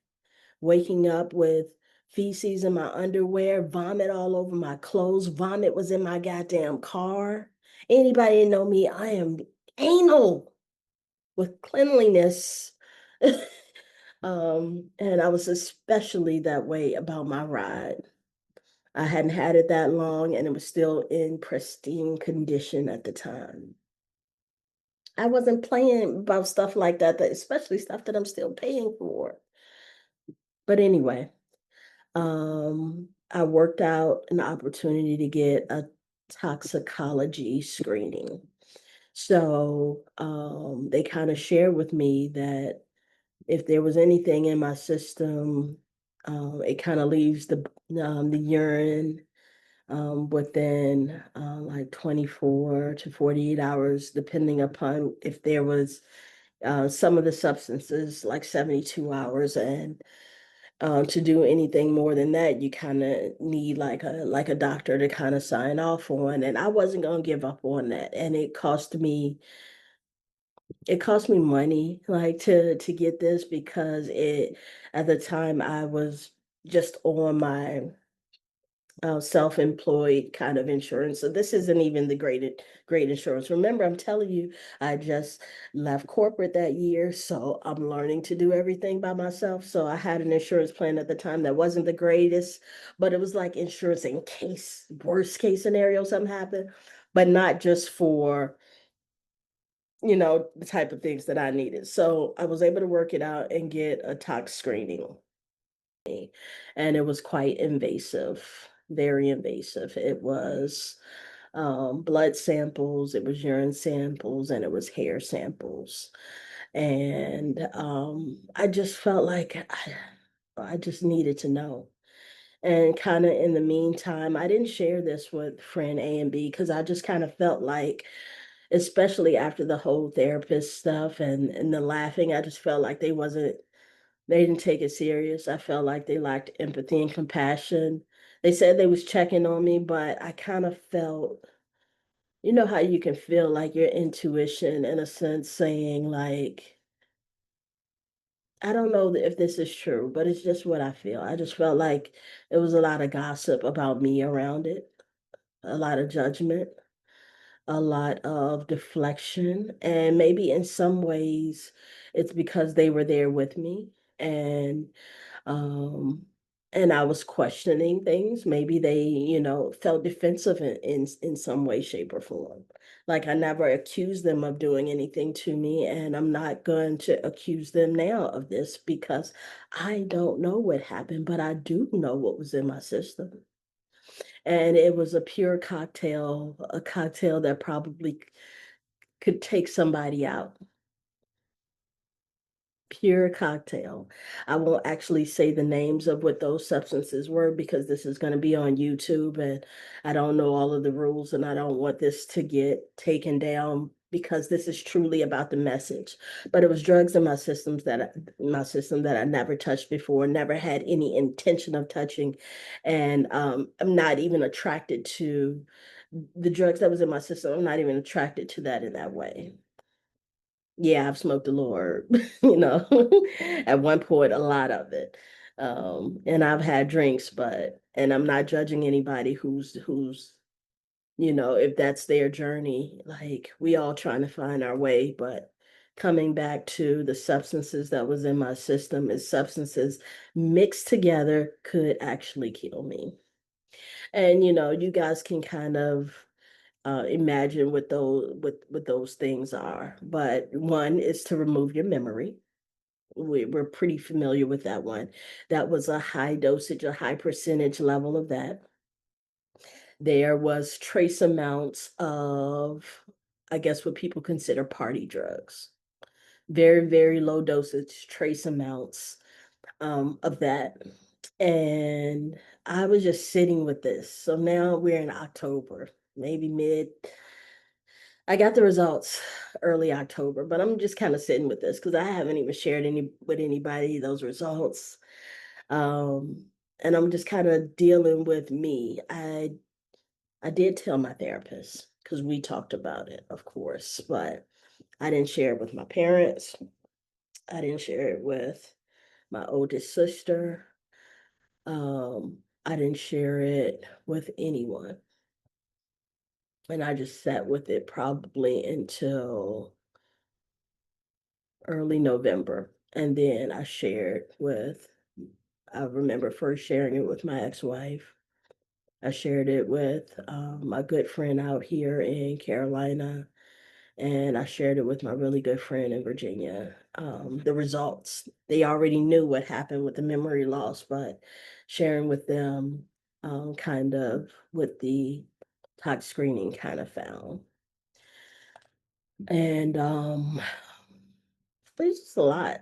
waking up with feces in my underwear, vomit all over my clothes, vomit was in my goddamn car. Anybody know me, I am anal with cleanliness. And I was especially that way about my ride. I hadn't had it that long and it was still in pristine condition at the time. I wasn't playing about stuff like that, especially stuff that I'm still paying for. But anyway, I worked out an opportunity to get a toxicology screening. So they kind of shared with me that if there was anything in my system, it kind of leaves the urine within like 24 to 48 hours, depending upon if there was some of the substances like 72 hours. And to do anything more than that, you kind of need like a doctor to kind of sign off on. And I wasn't gonna give up on that. And it cost me money like to get this because it at the time I was just on my self-employed kind of insurance. So this isn't even the great insurance. Remember, I'm telling you, I just left corporate that year, so I'm learning to do everything by myself. So I had an insurance plan at the time that wasn't the greatest, but it was like insurance in case worst case scenario something happened, but not just for the type of things that I needed. So I was able to work it out and get a tox screening. And it was quite invasive, very invasive. It was blood samples, it was urine samples, and it was hair samples. And I just felt like I just needed to know. And kind of in the meantime, I didn't share this with friend A and B because I just kind of felt like, especially after the whole therapist stuff and the laughing, I just felt like they didn't take it serious. I felt like they lacked empathy and compassion. They said they was checking on me, but I kind of felt, you know how you can feel like your intuition in a sense saying like, I don't know if this is true, but it's just what I feel. I just felt like it was a lot of gossip about me around it, a lot of judgment, a lot of deflection, and maybe in some ways it's because they were there with me and um and I was questioning things. Maybe they, felt defensive in some way, shape, or form. Like I never accused them of doing anything to me, and I'm not going to accuse them now of this because I don't know what happened, but I do know what was in my system. And it was a pure cocktail, a cocktail that probably could take somebody out. Pure cocktail. I won't actually say the names of what those substances were because this is going to be on YouTube and I don't know all of the rules and I don't want this to get taken down because this is truly about the message. But it was drugs in my system that I never touched before, never had any intention of touching, and I'm not even attracted to the drugs that was in my system. I'm not even attracted to that in that way. Yeah, I've smoked a little herb, at one point, a lot of it. And I've had drinks, and I'm not judging anybody who's, if that's their journey, like we all trying to find our way, but coming back to the substances that was in my system is substances mixed together could actually kill me. And you guys can kind of imagine what those things are. But one is to remove your memory. We're pretty familiar with that one. That was a high dosage, a high percentage level of that. There was trace amounts of, I guess, what people consider party drugs. Very, very low dosage, trace amounts of that. And I was just sitting with this. So now we're in October, maybe mid. I got the results early October, but I'm just kind of sitting with this because I haven't even shared any with anybody those results. Um, and I'm just kind of dealing with me. I did tell my therapist because we talked about it, of course, but I didn't share it with my parents. I didn't share it with my oldest sister. I didn't share it with anyone. And I just sat with it probably until early November. And then I remember first sharing it with my ex-wife. I shared it with my good friend out here in Carolina, and I shared it with my really good friend in Virginia. The results, they already knew what happened with the memory loss, but sharing with them kind of what the tox screening kind of found. And it's just a lot.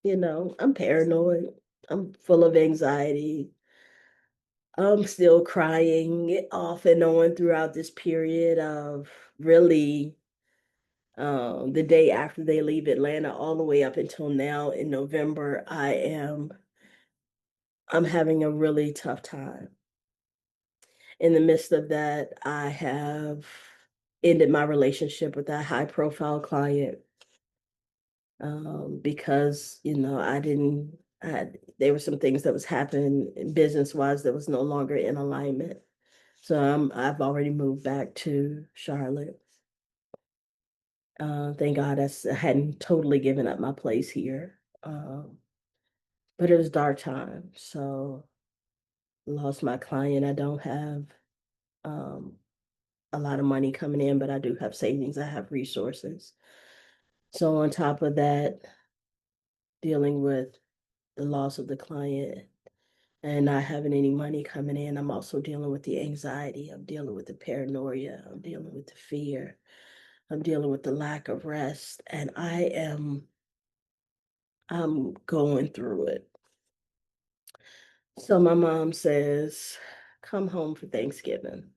I'm paranoid. I'm full of anxiety. I'm still crying off and on throughout this period of really the day after they leave Atlanta all the way up until now in November. I'm having a really tough time. In the midst of that, I have ended my relationship with that high profile client because I didn't. There were some things that was happening business wise that was no longer in alignment. So I've already moved back to Charlotte. Thank God I hadn't totally given up my place here. But it was dark time, so lost my client. I don't have um, a lot of money coming in, but I do have savings. I have resources. So on top of that, dealing with the loss of the client and not having any money coming in, I'm also dealing with the anxiety. I'm dealing with the paranoia. I'm dealing with the fear. I'm dealing with the lack of rest, and I'm going through it. So my mom says, "Come home for Thanksgiving.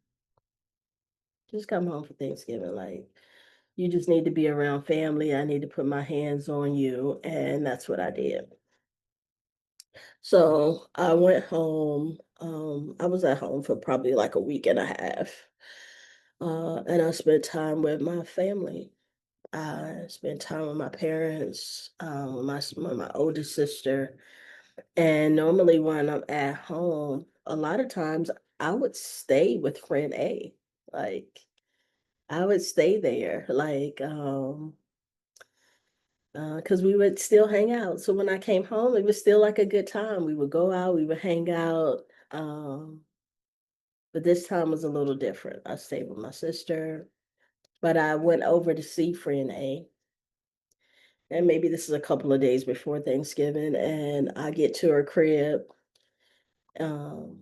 Just come home for Thanksgiving. Like, you just need to be around family. I need to put my hands on you." And that's what I did. So I went home. I was at home for probably like a week and a half. And I spent time with my family. I spent time with my parents, with my oldest sister. And normally when I'm at home, a lot of times I would stay with friend A. Like, I would stay there. Like, because we would still hang out. So when I came home, it was still like a good time. We would go out, we would hang out. But this time was a little different. I stayed with my sister, but I went over to see friend A. And maybe this is a couple of days before Thanksgiving, and I get to her crib. Um,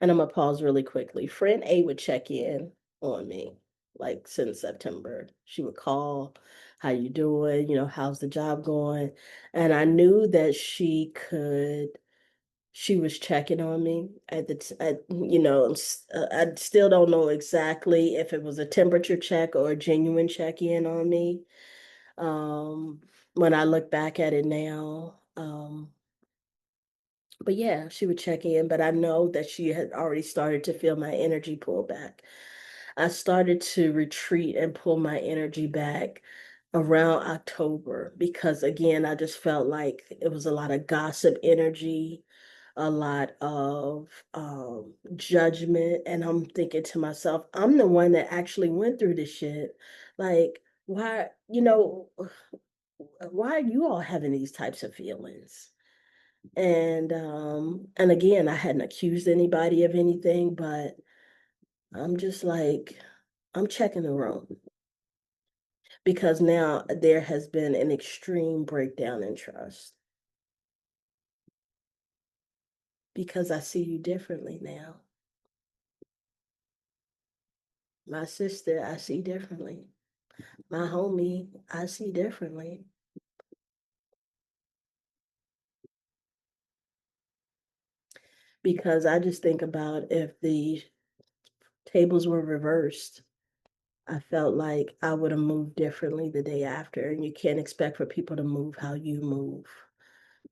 and I'm gonna pause really quickly. Friend A would check in on me, like since September. She would call, "How you doing? How's the job going?" And I knew that she was checking on me at I still don't know exactly if it was a temperature check or a genuine check-in on me. Um, when I look back at it now, but yeah, she would check in, but I know that she had already started to feel my energy pull back. I started to retreat and pull my energy back around October because, again, I just felt like it was a lot of gossip energy, a lot of judgment. And I'm thinking to myself, I'm the one that actually went through this shit. Like, why are you all having these types of feelings? And again, I hadn't accused anybody of anything, but I'm just like, I'm checking the room because now there has been an extreme breakdown in trust because I see you differently now. My sister, I see differently. My homie, I see differently because I just think about if the tables were reversed, I felt like I would have moved differently the day after. And you can't expect for people to move how you move.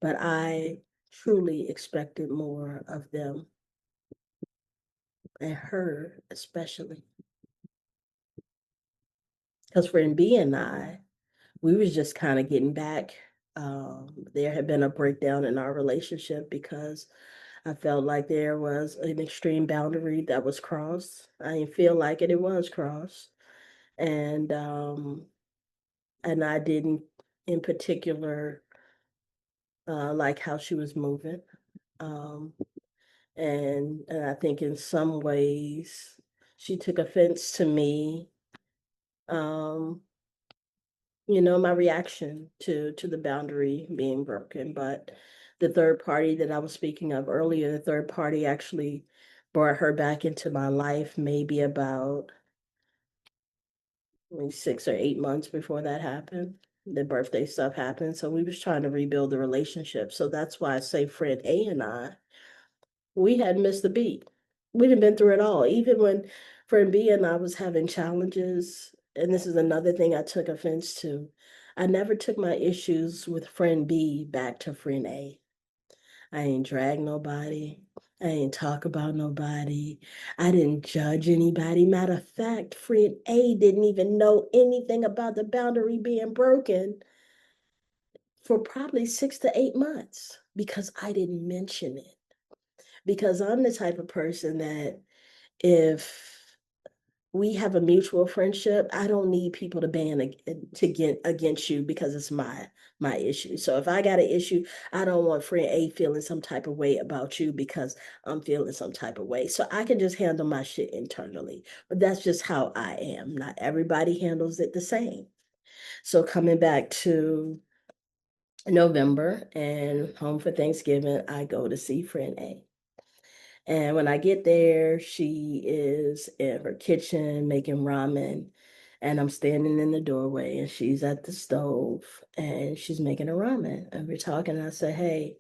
But I truly expected more of them and her especially. Because friend B and I, we was just kind of getting back. There had been a breakdown in our relationship because I felt like there was an extreme boundary that was crossed. I didn't feel like it was crossed. And and I didn't in particular like how she was moving. Um, and I think in some ways she took offense to me. Um, my reaction to the boundary being broken. But the third party that I was speaking of earlier, the third party actually brought her back into my life maybe about maybe 6 or 8 months before that happened. the birthday stuff happened. So we was trying to rebuild the relationship. So that's why I say friend A and I, we had missed the beat. We didn't been through it all. Even when friend B and I was having challenges, and this is another thing I took offense to. I never took my issues with friend B back to friend A. I ain't drag nobody. I ain't talk about nobody. I didn't judge anybody. Matter of fact, friend A didn't even know anything about the boundary being broken for probably 6 to 8 months because I didn't mention it. Because I'm the type of person that if we have a mutual friendship, I don't need people to to get against you because it's my issue. So if I got an issue, I don't want friend A feeling some type of way about you because I'm feeling some type of way. So I can just handle my shit internally. But that's just how I am. Not everybody handles it the same. So coming back to November and home for Thanksgiving, I go to see friend A. And when I get there, she is in her kitchen making ramen. And I'm standing in the doorway and she's at the stove and she's making a ramen. And we're talking, and I said, hey,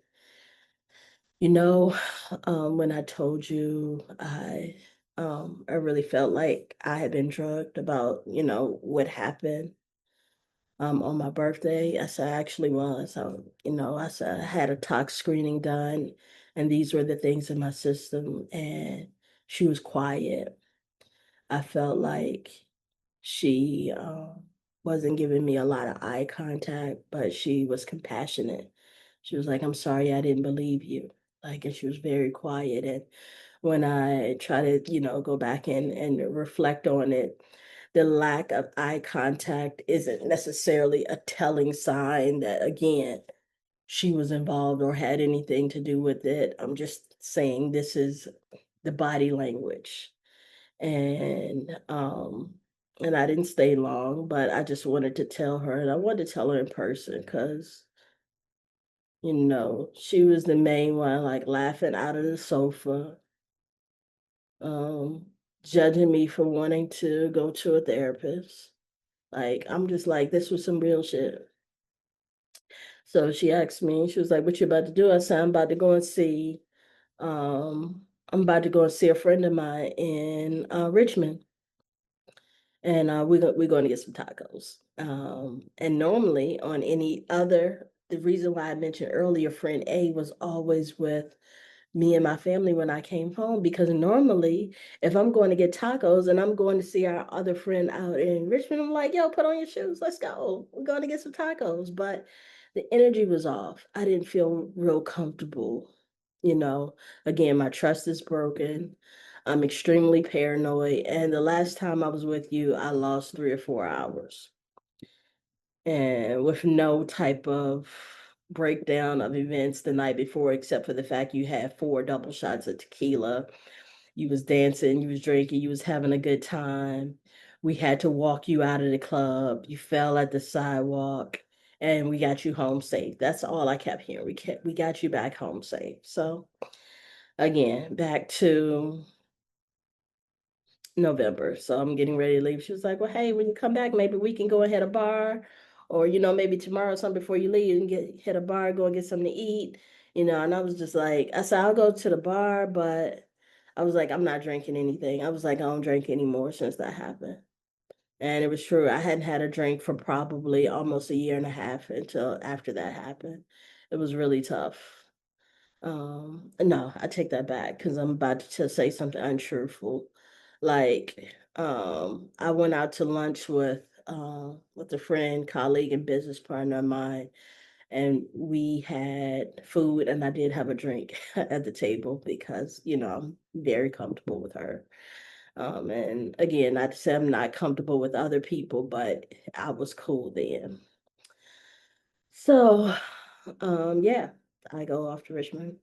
you know, when I told you I really felt like I had been drugged about, what happened on my birthday. I said, I actually was. I said I had a tox screening done, and these were the things in my system. And she was quiet. I felt like she wasn't giving me a lot of eye contact, but she was compassionate. She was like, I'm sorry, I didn't believe you. Like, and she was very quiet. And when I try to, go back and reflect on it, the lack of eye contact isn't necessarily a telling sign that, again, she was involved or had anything to do with it. I'm just saying this is the body language. And I didn't stay long, but I just wanted to tell her, and I wanted to tell her in person because, she was the main one, like laughing out of the sofa, um, judging me for wanting to go to a therapist. Like, I'm just like, this was some real shit. So she asked me, she was like, what you about to do? I said, I'm about to go and see a friend of mine in Richmond. And we're going to get some tacos. And normally on any other, the reason why I mentioned earlier, friend A was always with me and my family when I came home because normally if I'm going to get tacos and I'm going to see our other friend out in Richmond, I'm like, yo, put on your shoes, let's go. We're going to get some tacos. But the energy was off. I didn't feel real comfortable. You know, again, my trust is broken. I'm extremely paranoid. And the last time I was with you, I lost 3 or 4 hours. And with no type of breakdown of events the night before, except for the fact you had 4 double shots of tequila. You was dancing, you was drinking, you was having a good time. We had to walk you out of the club. You fell at the sidewalk and we got you home safe. That's all I kept hearing. We got you back home safe. So again, back to November. So I'm getting ready to leave. She was like, well, hey, when you come back, maybe we can go and hit a bar. Or, maybe tomorrow or something before you leave and hit a bar, go and get something to eat. And I was just like, I said, I'll go to the bar, but I was like, I'm not drinking anything. I was like, I don't drink anymore since that happened. And it was true. I hadn't had a drink for probably almost a year and a half until after that happened. It was really tough. No, I take that back because I'm about to say something untruthful. Like, I went out to lunch with a friend, colleague, and business partner of mine, and we had food, and I did have a drink at the table because, I'm very comfortable with her. And again, not to say I'm not comfortable with other people, but I was cool then. So, yeah, I go off to Richmond.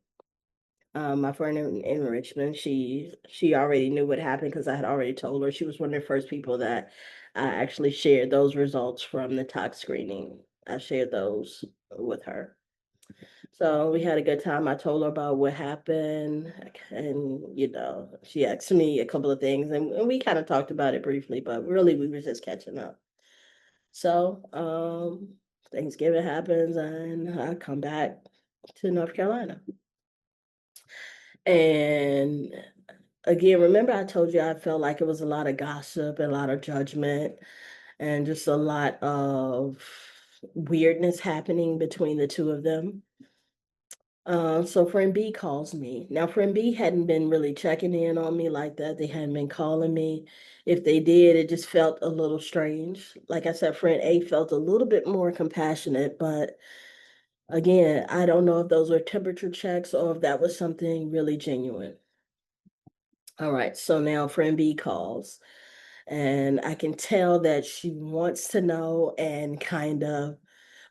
My friend in Richmond, she already knew what happened because I had already told her. She was one of the first people that I actually shared those results from the tox screening. I shared those with her. So we had a good time. I told her about what happened, and she asked me a couple of things, and we kind of talked about it briefly, but really we were just catching up. So Thanksgiving happens, and I come back to North Carolina. And again, remember I told you I felt like it was a lot of gossip and a lot of judgment and just a lot of weirdness happening between the two of them. So friend B calls me. Now, friend B hadn't been really checking in on me like that. They hadn't been calling me. If they did, it just felt a little strange. Like I said, friend A felt a little bit more compassionate, but again, I don't know if those were temperature checks or if that was something really genuine. All right, so now friend B calls, and I can tell that she wants to know and kind of,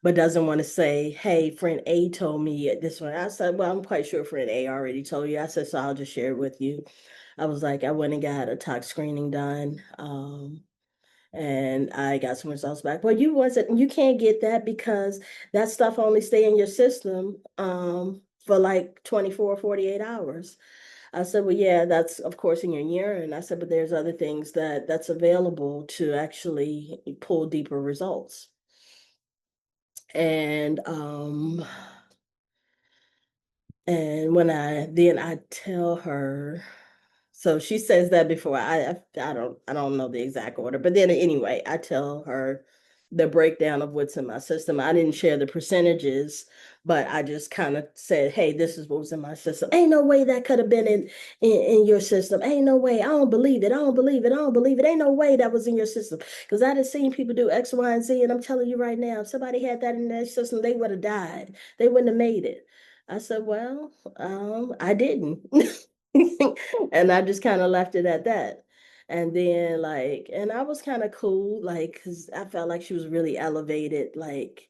but doesn't want to say, hey, friend A told me this one. I said, well, I'm quite sure friend A already told you. I said, so I'll just share it with you. I was like, I went and got a tox screening done. And I got some results back. Well, you can't get that because that stuff only stay in your system for like 24, 48 hours. I said, well, yeah, that's of course in your urine. I said, but there's other things that's available to actually pull deeper results. And and when I tell her, so she says that before I don't know the exact order, but then anyway, I tell her the breakdown of what's in my system. I didn't share the percentages, but I just kind of said, hey, this is what was in my system. Ain't no way that could have been in your system. Ain't no way. I don't believe it. I don't believe it. I don't believe it. Ain't no way that was in your system. Because I done seen people do X, Y, and Z, and I'm telling you right now, if somebody had that in their system, they would have died. They wouldn't have made it. I said, well, I didn't. And I just kind of left it at that. And then and I was kind of cool, like, because I felt like she was really elevated, like,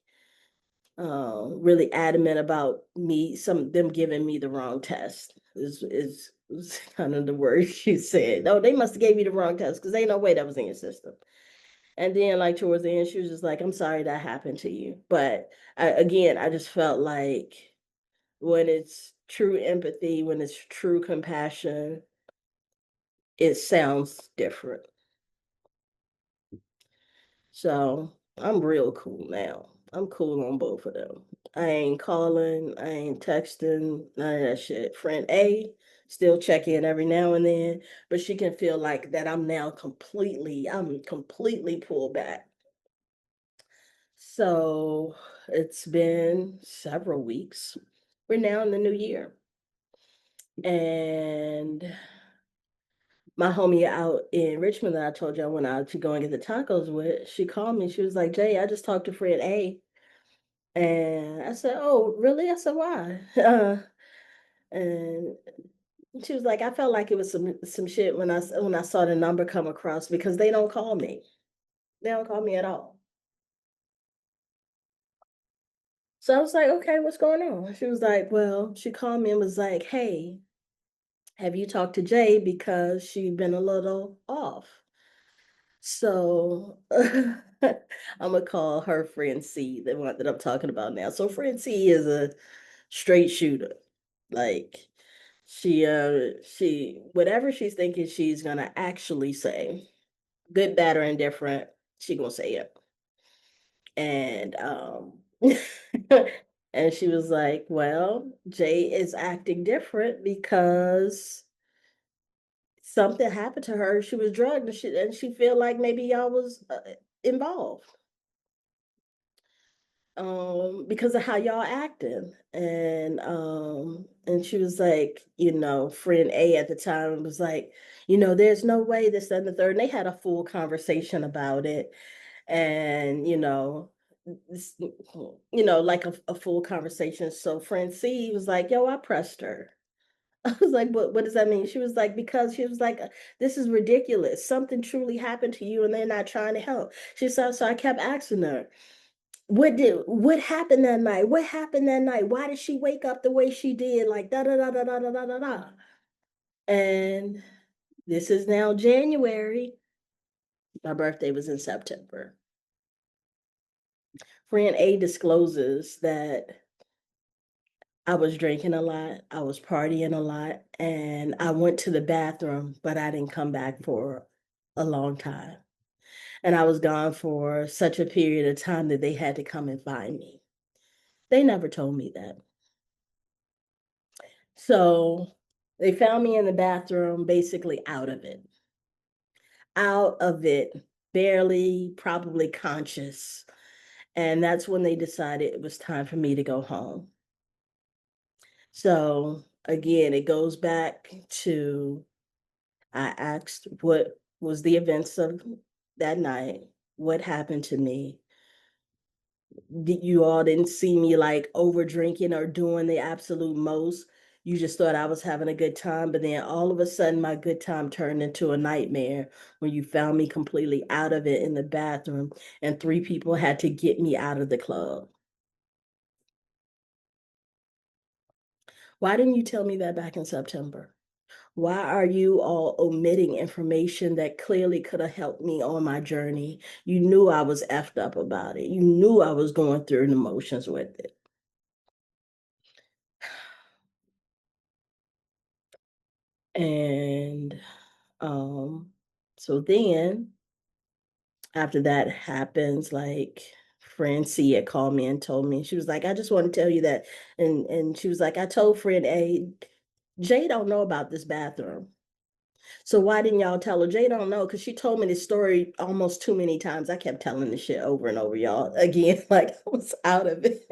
really adamant about them giving me the wrong test is kind of the word she said. No, they must have gave me the wrong test because ain't no way that was in your system. And then like towards the end, she was just like, I'm sorry that happened to you. But again, I just felt like when it's true empathy, when it's true compassion, it sounds different. So I'm real cool now. I'm cool on both of them. I ain't calling, I ain't texting, none of that shit. Friend A still check in every now and then, but she can feel like that I'm completely pulled back. So it's been several weeks. We're now in the new year. And my homie out in Richmond that I told you I went out to go and get the tacos with, she called me. She was like, Jay, I just talked to Fred A. And I said, oh, really? I said, why? And she was like, I felt like it was some shit when I saw the number come across because they don't call me. They don't call me at all. So I was like, okay, what's going on? She was like, well, she called me and was like, hey, have you talked to Jay because she's been a little off? So I'm gonna call her friend C, the one that I'm talking about now. So friend C is a straight shooter. Like she whatever she's thinking she's gonna actually say, good, bad, or indifferent, she gonna say it. And and she was like, well, Jay is acting different because something happened to her. She was drugged and she feel like maybe y'all was involved because of how y'all acting. And she was like, friend A at the time was like, there's no way this, that, and the third. And they had a full conversation about it. And like a full conversation. So friend C was like, yo, I pressed her. I was like, what does that mean? She was like, because she was like, this is ridiculous. Something truly happened to you and they're not trying to help. She said, so I kept asking her, what happened that night? What happened that night? Why did she wake up the way she did? Like da da da da da da da da da. And this is now January. My birthday was in September. Friend A discloses that I was drinking a lot, I was partying a lot, and I went to the bathroom, but I didn't come back for a long time. And I was gone for such a period of time that they had to come and find me. They never told me that. So they found me in the bathroom, basically out of it, barely, probably conscious. And that's when they decided it was time for me to go home. So again, it goes back to I asked what was the events of that night, what happened to me. You all didn't see me like over drinking or doing the absolute most. You just thought I was having a good time, but then all of a sudden my good time turned into a nightmare when you found me completely out of it in the bathroom and three people had to get me out of the club. Why didn't you tell me that back in September? Why are you all omitting information that clearly could have helped me on my journey? You knew I was effed up about it. You knew I was going through the emotions with it. And um, so then after that happens, like friend C had called me and told me, she was like, I just want to tell you that. And she was like, I told friend A, Jay don't know about this bathroom. So why didn't y'all tell her? Jay don't know because she told me this story almost too many times. I kept telling this shit over and over, y'all. Again, like I was out of it.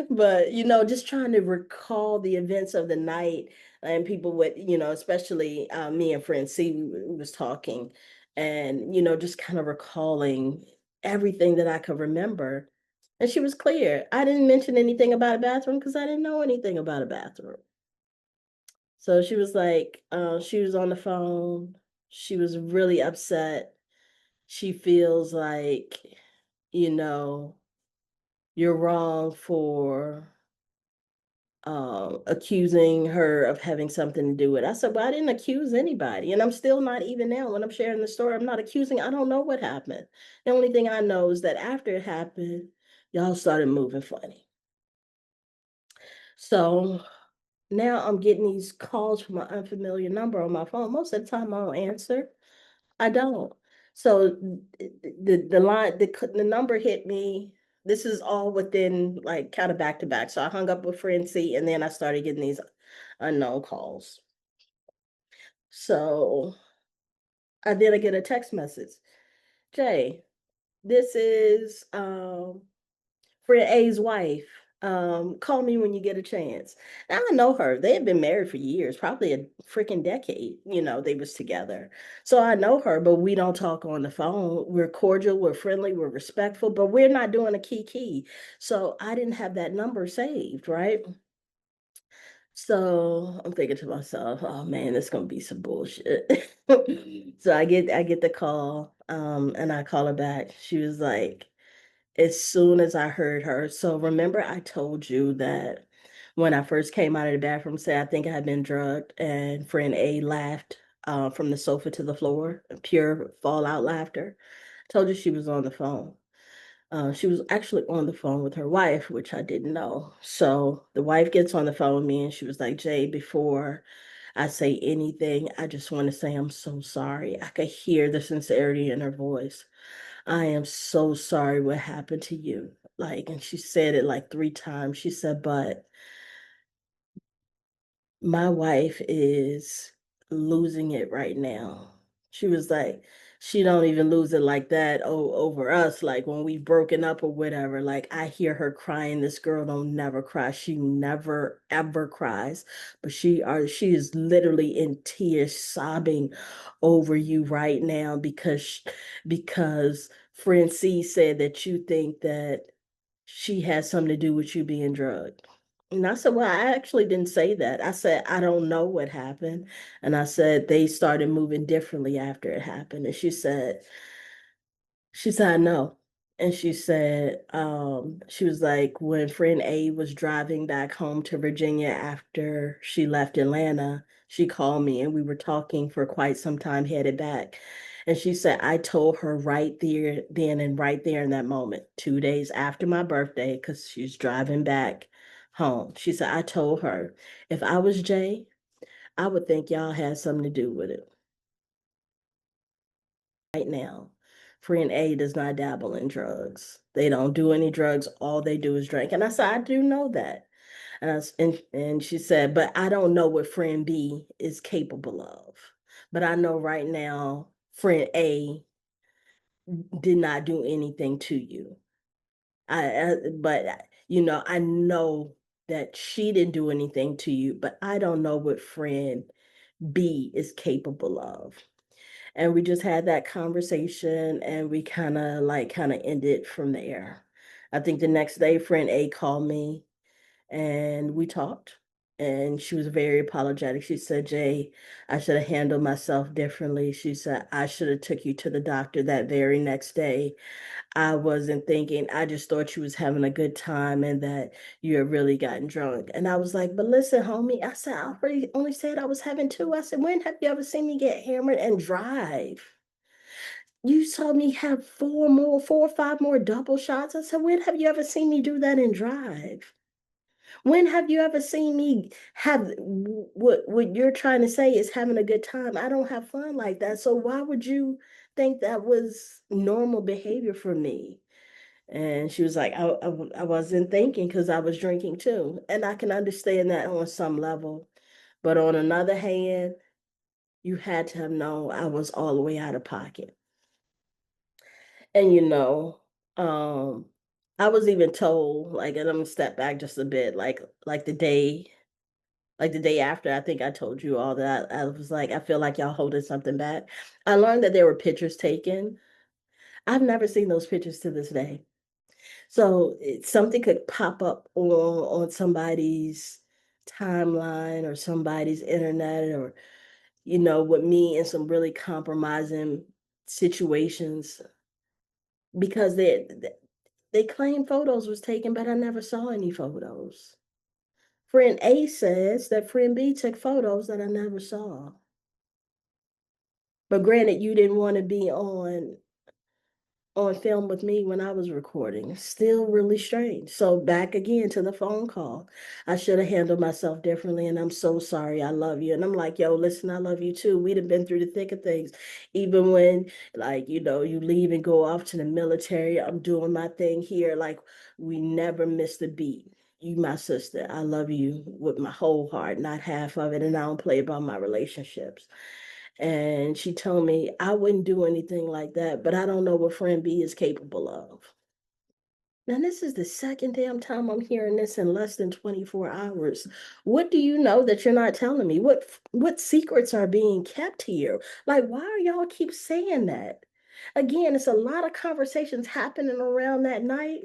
But just trying to recall the events of the night, and people would, especially me and friend C, we was talking, and just kind of recalling everything that I could remember. And she was clear. I didn't mention anything about a bathroom because I didn't know anything about a bathroom. So she was like, she was on the phone. She was really upset. She feels like, you know, you're wrong for accusing her of having something to do with it. I said, well, I didn't accuse anybody. And I'm still not, even now when I'm sharing the story, I'm not accusing. I don't know what happened. The only thing I know is that after it happened, y'all started moving funny. So now I'm getting these calls from an unfamiliar number on my phone. Most of the time I don't answer. I don't. So the line the number hit me. This is all within like kind of back to back. So I hung up with friend C and then I started getting these unknown calls. So I get a text message. Jay, this is friend A's wife. Call me when you get a chance. Now I know her. They had been married for years, probably a freaking decade. They was together. So I know her, but we don't talk on the phone. We're cordial, we're friendly, we're respectful, but we're not doing a key. So I didn't have that number saved, right? So I'm thinking to myself, oh man, this gonna be some bullshit. So I get the call, and I call her back. She was like, as soon as I heard her. So remember, I told you that when I first came out of the bathroom, say I think I had been drugged, and friend A laughed from the sofa to the floor, pure fallout laughter. Told you she was on the phone. She was actually on the phone with her wife, which I didn't know. So the wife gets on the phone with me and she was like, Jay, before I say anything, I just want to say I'm so sorry. I could hear the sincerity in her voice. I am so sorry what happened to you. Like, and she said it like three times. She said, but my wife is losing it right now. She was like, she don't even lose it like that over us. Like when we've broken up or whatever, like I hear her crying. This girl don't never cry. She never ever cries, but she is literally in tears, sobbing over you right now because friend C said that you think that she has something to do with you being drugged. And I said, well, I actually didn't say that. I said, I don't know what happened. And I said, they started moving differently after it happened. And she said, I know. And she was like, when friend A was driving back home to Virginia after she left Atlanta, she called me and we were talking for quite some time headed back. And she said, I told her right there, then and right there in that moment, 2 days after my birthday, because she's driving back home. She said, I told her, if I was Jay, I would think y'all had something to do with it right now. Friend A does not dabble in drugs. They don't do any drugs. All they do is drink. And I said, I do know that. And she said, but I don't know what friend B is capable of. But I know right now, friend A did not do anything to you. But I know that she didn't do anything to you, but I don't know what friend B is capable of. And we just had that conversation and we kind of ended from there. I think the next day, friend A called me and we talked. And she was very apologetic. She said, Jay, I should have handled myself differently. She said, I should have took you to the doctor that very next day. I wasn't thinking, I just thought you was having a good time and that you had really gotten drunk. And I was like, but listen, homie, I said, I already only said I was having two. I said, when have you ever seen me get hammered and drive? You saw me have four or five more double shots. I said, when have you ever seen me do that and drive? When have you ever seen me have what you're trying to say is having a good time? I don't have fun like that. So why would you think that was normal behavior for me? And she was like, I wasn't thinking because I was drinking too. And I can understand that on some level. But on another hand, you had to have known I was all the way out of pocket. And um, I was even told, like, and I'm gonna step back just a bit, like the day after, I think I told you all that. I was like, I feel like y'all holding something back. I learned that there were pictures taken. I've never seen those pictures to this day. So something could pop up on somebody's timeline or somebody's internet or, with me in some really compromising situations because they claim photos was taken, but I never saw any photos. Friend A says that friend B took photos that I never saw. But granted, you didn't want to be on film with me when I was recording. Still really strange. So back again to the phone call. I should have handled myself differently, and I'm so sorry. I love you. And I'm like, yo, listen, I love you too. We'd have been through the thick of things. Even when, like, you leave and go off to the military, I'm doing my thing here. Like, we never missed a beat. You, my sister, I love you with my whole heart, not half of it. And I don't play about my relationships. And she told me I wouldn't do anything like that, but I don't know what friend B is capable of. Now, this is the second damn time I'm hearing this in less than 24 hours. What do you know that you're not telling me? What secrets are being kept here? Like, why are y'all keep saying that? Again, it's a lot of conversations happening around that night,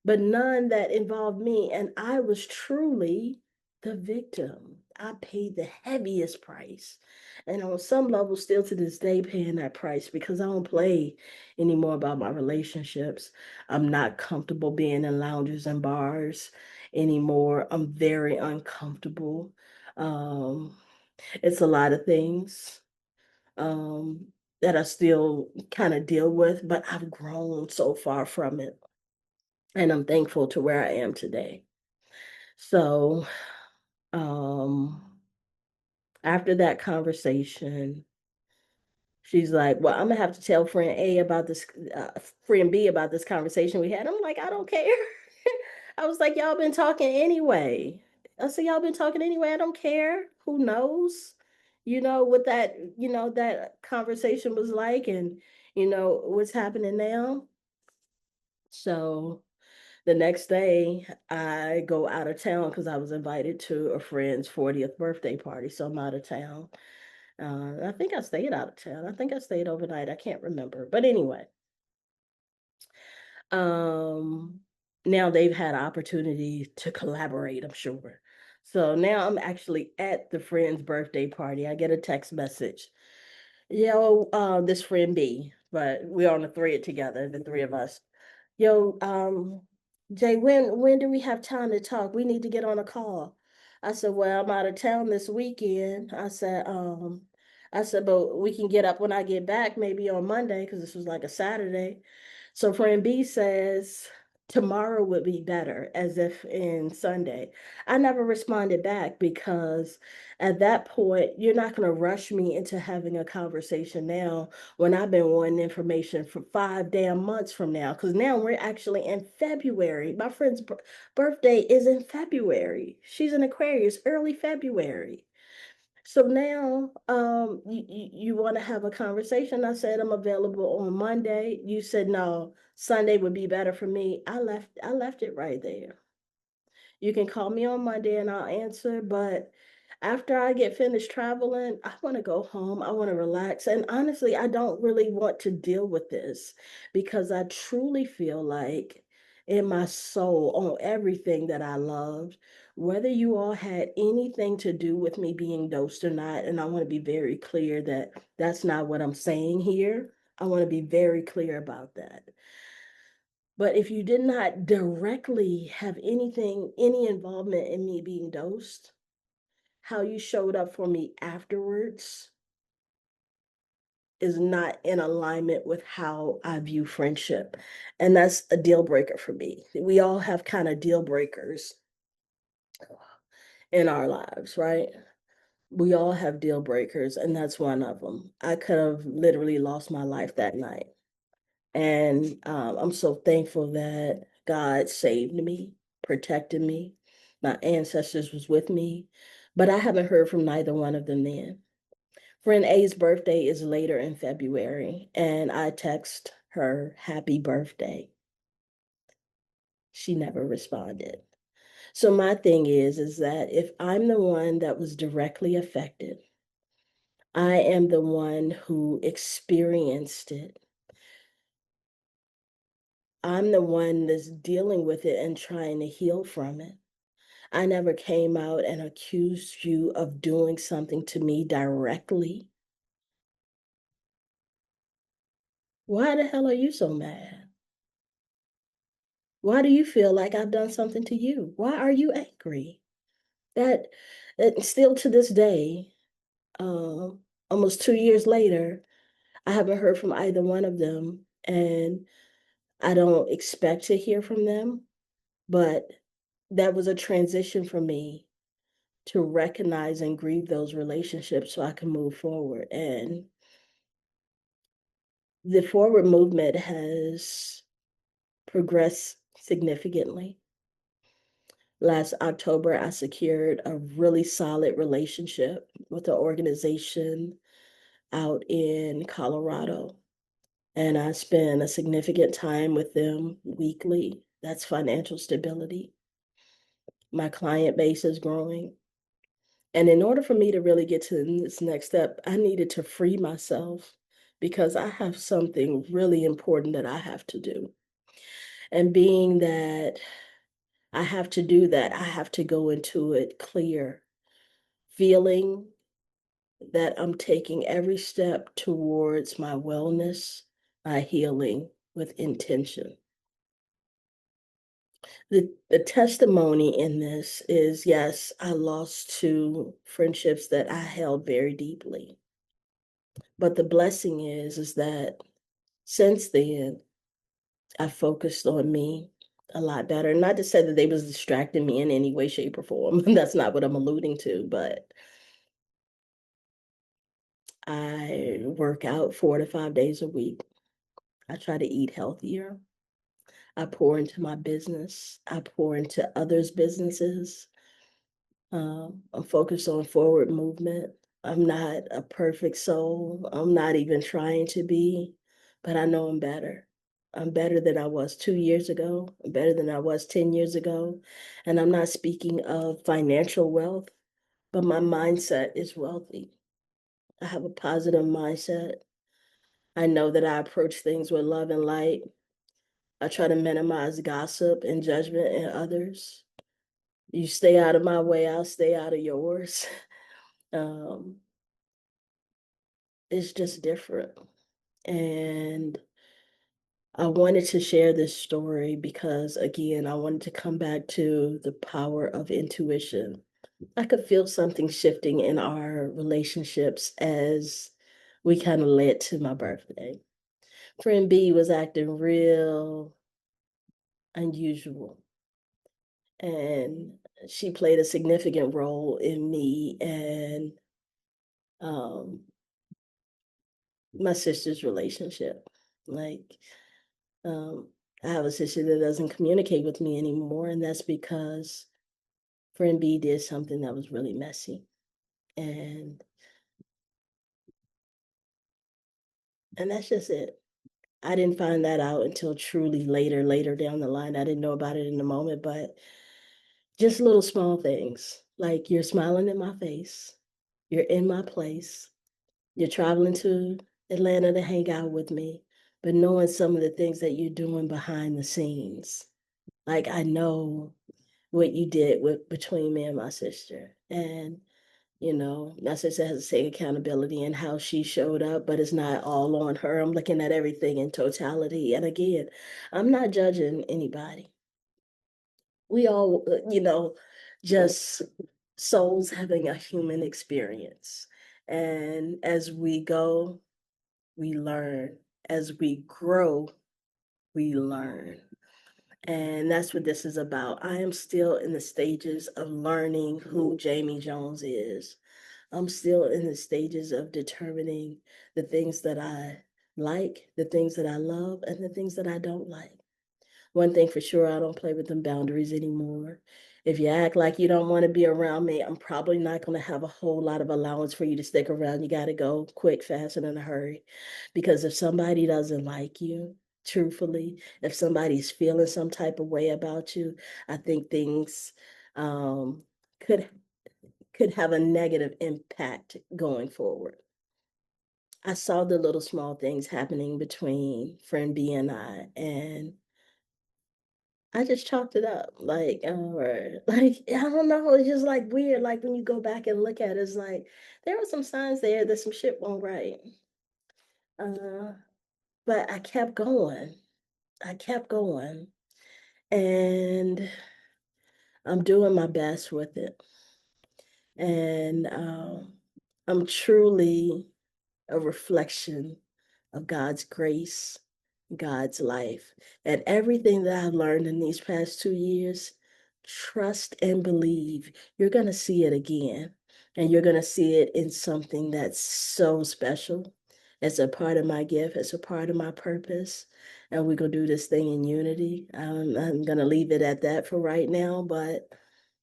but none that involved me. And I was truly the victim. I paid the heaviest price. And on some level, still to this day, paying that price because I don't play anymore about my relationships. I'm not comfortable being in lounges and bars anymore. I'm very uncomfortable. Um, it's a lot of things um, that I still kind of deal with, but I've grown so far from it. And I'm thankful to where I am today. So, um, after that conversation, she's like, "Well, I'm gonna have to tell friend A about this, friend B about this conversation we had." I'm like, "I don't care." I was like, "Y'all been talking anyway." I said, "Y'all been talking anyway. I don't care. Who knows? What that conversation was like, and what's happening now." So the next day, I go out of town because I was invited to a friend's 40th birthday party. So I'm out of town. I think I stayed out of town. I think I stayed overnight. I can't remember. But anyway, um, now they've had opportunity to collaborate, I'm sure. So now I'm actually at the friend's birthday party. I get a text message. Yo, this friend B, but we're on a thread together, the three of us. Yo, Jay, when do we have time to talk? We need to get on a call. I said, well, I'm out of town this weekend. I said, but we can get up when I get back, maybe on Monday, because this was like a Saturday. So friend B says, tomorrow would be better, as if in Sunday. I never responded back because at that point, you're not going to rush me into having a conversation now when I've been wanting information for 5 damn months from now. Because now we're actually in February. My friend's birthday is in February. She's an Aquarius, early February. So now, you want to have a conversation. I said I'm available on Monday. You said no, Sunday would be better for me. I left it right there. You can call me on Monday and I'll answer, but after I get finished traveling, I want to go home. I want to relax. And honestly, I don't really want to deal with this because I truly feel like in my soul, on everything that I loved, whether you all had anything to do with me being dosed or not, and I want to be very clear that that's not what I'm saying here. I want to be very clear about that. But if you did not directly have any involvement in me being dosed, how you showed up for me afterwards is not in alignment with how I view friendship. And that's a deal breaker for me. We all have kind of deal breakers in our lives, right? We all have deal breakers, and that's one of them. I could have literally lost my life that night. And I'm so thankful that God saved me, protected me. My ancestors was with me, but I haven't heard from neither one of them then. Friend A's birthday is later in February, and I text her happy birthday. She never responded. So my thing is that if I'm the one that was directly affected, I am the one who experienced it. I'm the one that's dealing with it and trying to heal from it. I never came out and accused you of doing something to me directly. Why the hell are you so mad? Why do you feel like I've done something to you? Why are you angry? That, that still to this day, almost 2 years later, I haven't heard from either one of them, and I don't expect to hear from them. But that was a transition for me to recognize and grieve those relationships so I can move forward. And the forward movement has progressed significantly. Last October, I secured a really solid relationship with an organization out in Colorado. And I spend a significant time with them weekly. That's financial stability. My client base is growing. And in order for me to really get to this next step, I needed to free myself because I have something really important that I have to do. And being that I have to do that, I have to go into it clear, feeling that I'm taking every step towards my wellness, my healing with intention. The testimony in this is yes, I lost two friendships that I held very deeply. But the blessing is that since then, I focused on me a lot better. Not to say that they was distracting me in any way, shape, or form. That's not what I'm alluding to, but I work out 4 to 5 days a week. I try to eat healthier. I pour into my business. I pour into others' businesses. I'm focused on forward movement. I'm not a perfect soul. I'm not even trying to be, but I know I'm better. I'm better than I was 2 years ago. I'm better than I was 10 years ago. And I'm not speaking of financial wealth, but my mindset is wealthy. I have a positive mindset. I know that I approach things with love and light. I try to minimize gossip and judgment in others. You stay out of my way, I'll stay out of yours. Um, it's just different. And I wanted to share this story because, again, I wanted to come back to the power of intuition. I could feel something shifting in our relationships as we kind of led to my birthday. Friend B was acting real, unusual. And she played a significant role in me and my sister's relationship. Like, um, I have a sister that doesn't communicate with me anymore, and that's because friend B did something that was really messy. And and that's just it. I didn't find that out until truly later down the line. I didn't know about it in the moment, but just little small things like you're smiling in my face, you're in my place, you're traveling to Atlanta to hang out with me, but knowing some of the things that you're doing behind the scenes. Like I know what you did with between me and my sister. And my sister has to take accountability and how she showed up, but it's not all on her. I'm looking at everything in totality. And again, I'm not judging anybody. We all, just souls having a human experience. And as we go, we learn. As we grow, we learn. And that's what this is about. I am still in the stages of learning who Jamie Jones is. I'm still in the stages of determining the things that I like, the things that I love, and the things that I don't like. One thing for sure, I don't play with them boundaries anymore. If you act like you don't want to be around me, I'm probably not going to have a whole lot of allowance for you to stick around. You got to go quick, fast, and in a hurry. Because if somebody doesn't like you, truthfully, if somebody's feeling some type of way about you, I think things um, could could have a negative impact going forward. I saw the little small things happening between friend B and I just chalked it up, like, or like I don't know, it's just like weird. Like when you go back and look at it, it's like there were some signs there that some shit went right. Uh, but I kept going. I kept going, and I'm doing my best with it. And I'm truly a reflection of God's grace, God's life. And everything that I've learned in these past 2 years, trust and believe you're going to see it again. And you're going to see it in something that's so special. It's a part of my gift, it's a part of my purpose. And we're going to do this thing in unity. I'm going to leave it at that for right now. But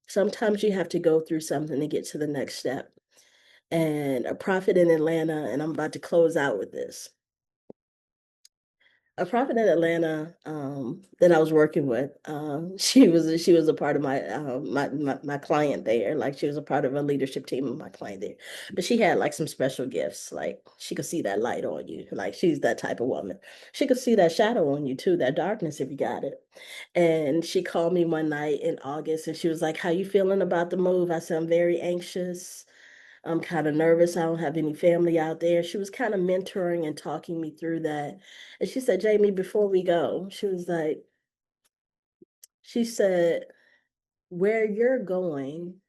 sometimes you have to go through something to get to the next step. And a prophet in Atlanta, and I'm about to close out with this. A prophet in Atlanta that I was working with, she was a part of my client there. Like she was a part of a leadership team of my client there. But she had like some special gifts. Like she could see that light on you. Like she's that type of woman. She could see that shadow on you too, that darkness if you got it. And she called me one night in August and she was like, "How you feeling about the move?" I said, "I'm very anxious. I'm kind of nervous. I don't have any family out there." She was kind of mentoring and talking me through that. And she said, "Jamie, before we go," she said, "Where you're going,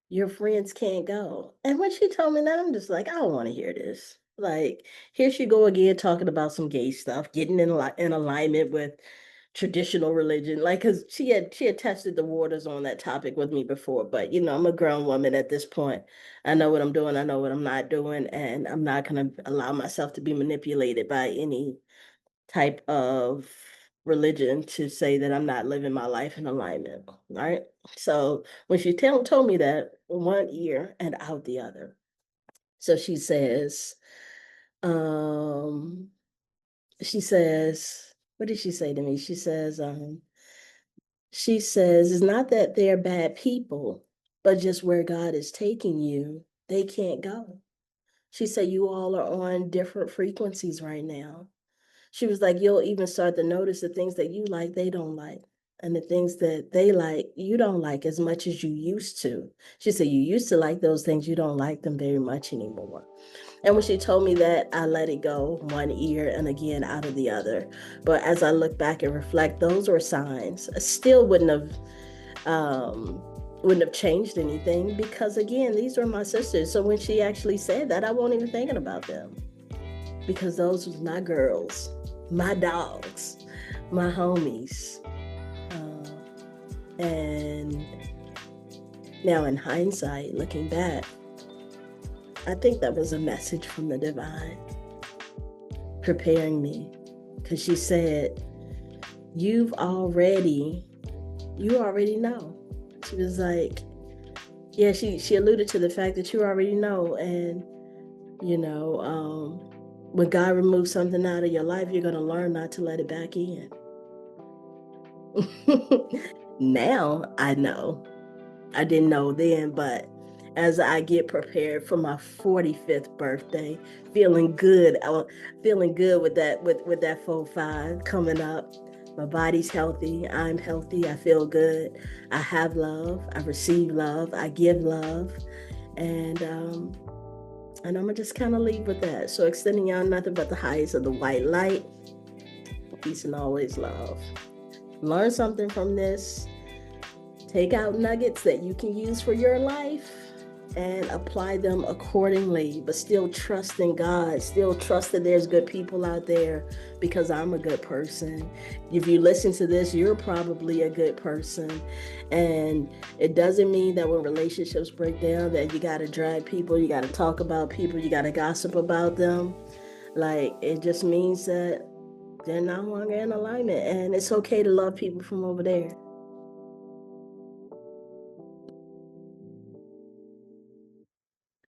your friends can't go." And when she told me that, I'm just like, I don't want to hear this. Like, here she go again talking about some gay stuff, getting in alignment with traditional religion. Like, cause she had tested the waters on that topic with me before. But I'm a grown woman at this point. I know what I'm doing. I know what I'm not doing, and I'm not gonna allow myself to be manipulated by any type of religion to say that I'm not living my life in alignment. Right. So when told me that one ear and out the other. So um, she says, what did she say to me? She says, it's not that they're bad people, but just where God is taking you, they can't go. She said, you all are on different frequencies right now. She was like, you'll even start to notice the things that you like, they don't like. And the things that they like, you don't like as much as you used to. She said, you used to like those things, you don't like them very much anymore. And when she told me that, I let it go one ear and again out of the other. But as I look back and reflect, those were signs. I still wouldn't have changed anything because again, these were my sisters. So when she actually said that, I wasn't even thinking about them because those was my girls. my dogs, my homies. And now in hindsight, looking back, I think that was a message from the divine preparing me, because she said, you already know. She was like, yeah, she alluded to the fact that you already know. And, when God removes something out of your life, you're going to learn not to let it back in. Now I know. I didn't know then, but as I get prepared for my 45th birthday, feeling good, feeling good with that 4-5 coming up. My body's healthy. I'm healthy. I feel good. I have love. I receive love. I give love, and I'm gonna just kind of leave with that. So extending y'all nothing but the highest of the white light, peace and always love. Learn something from this. Take out nuggets that you can use for your life and apply them accordingly, but still trust in God, still trust that there's good people out there, because I'm a good person. If you listen to this, you're probably a good person. And it doesn't mean that when relationships break down that you got to drag people, you got to talk about people, you got to gossip about them. Like, it just means that they're no longer in alignment, and it's okay to love people from over there.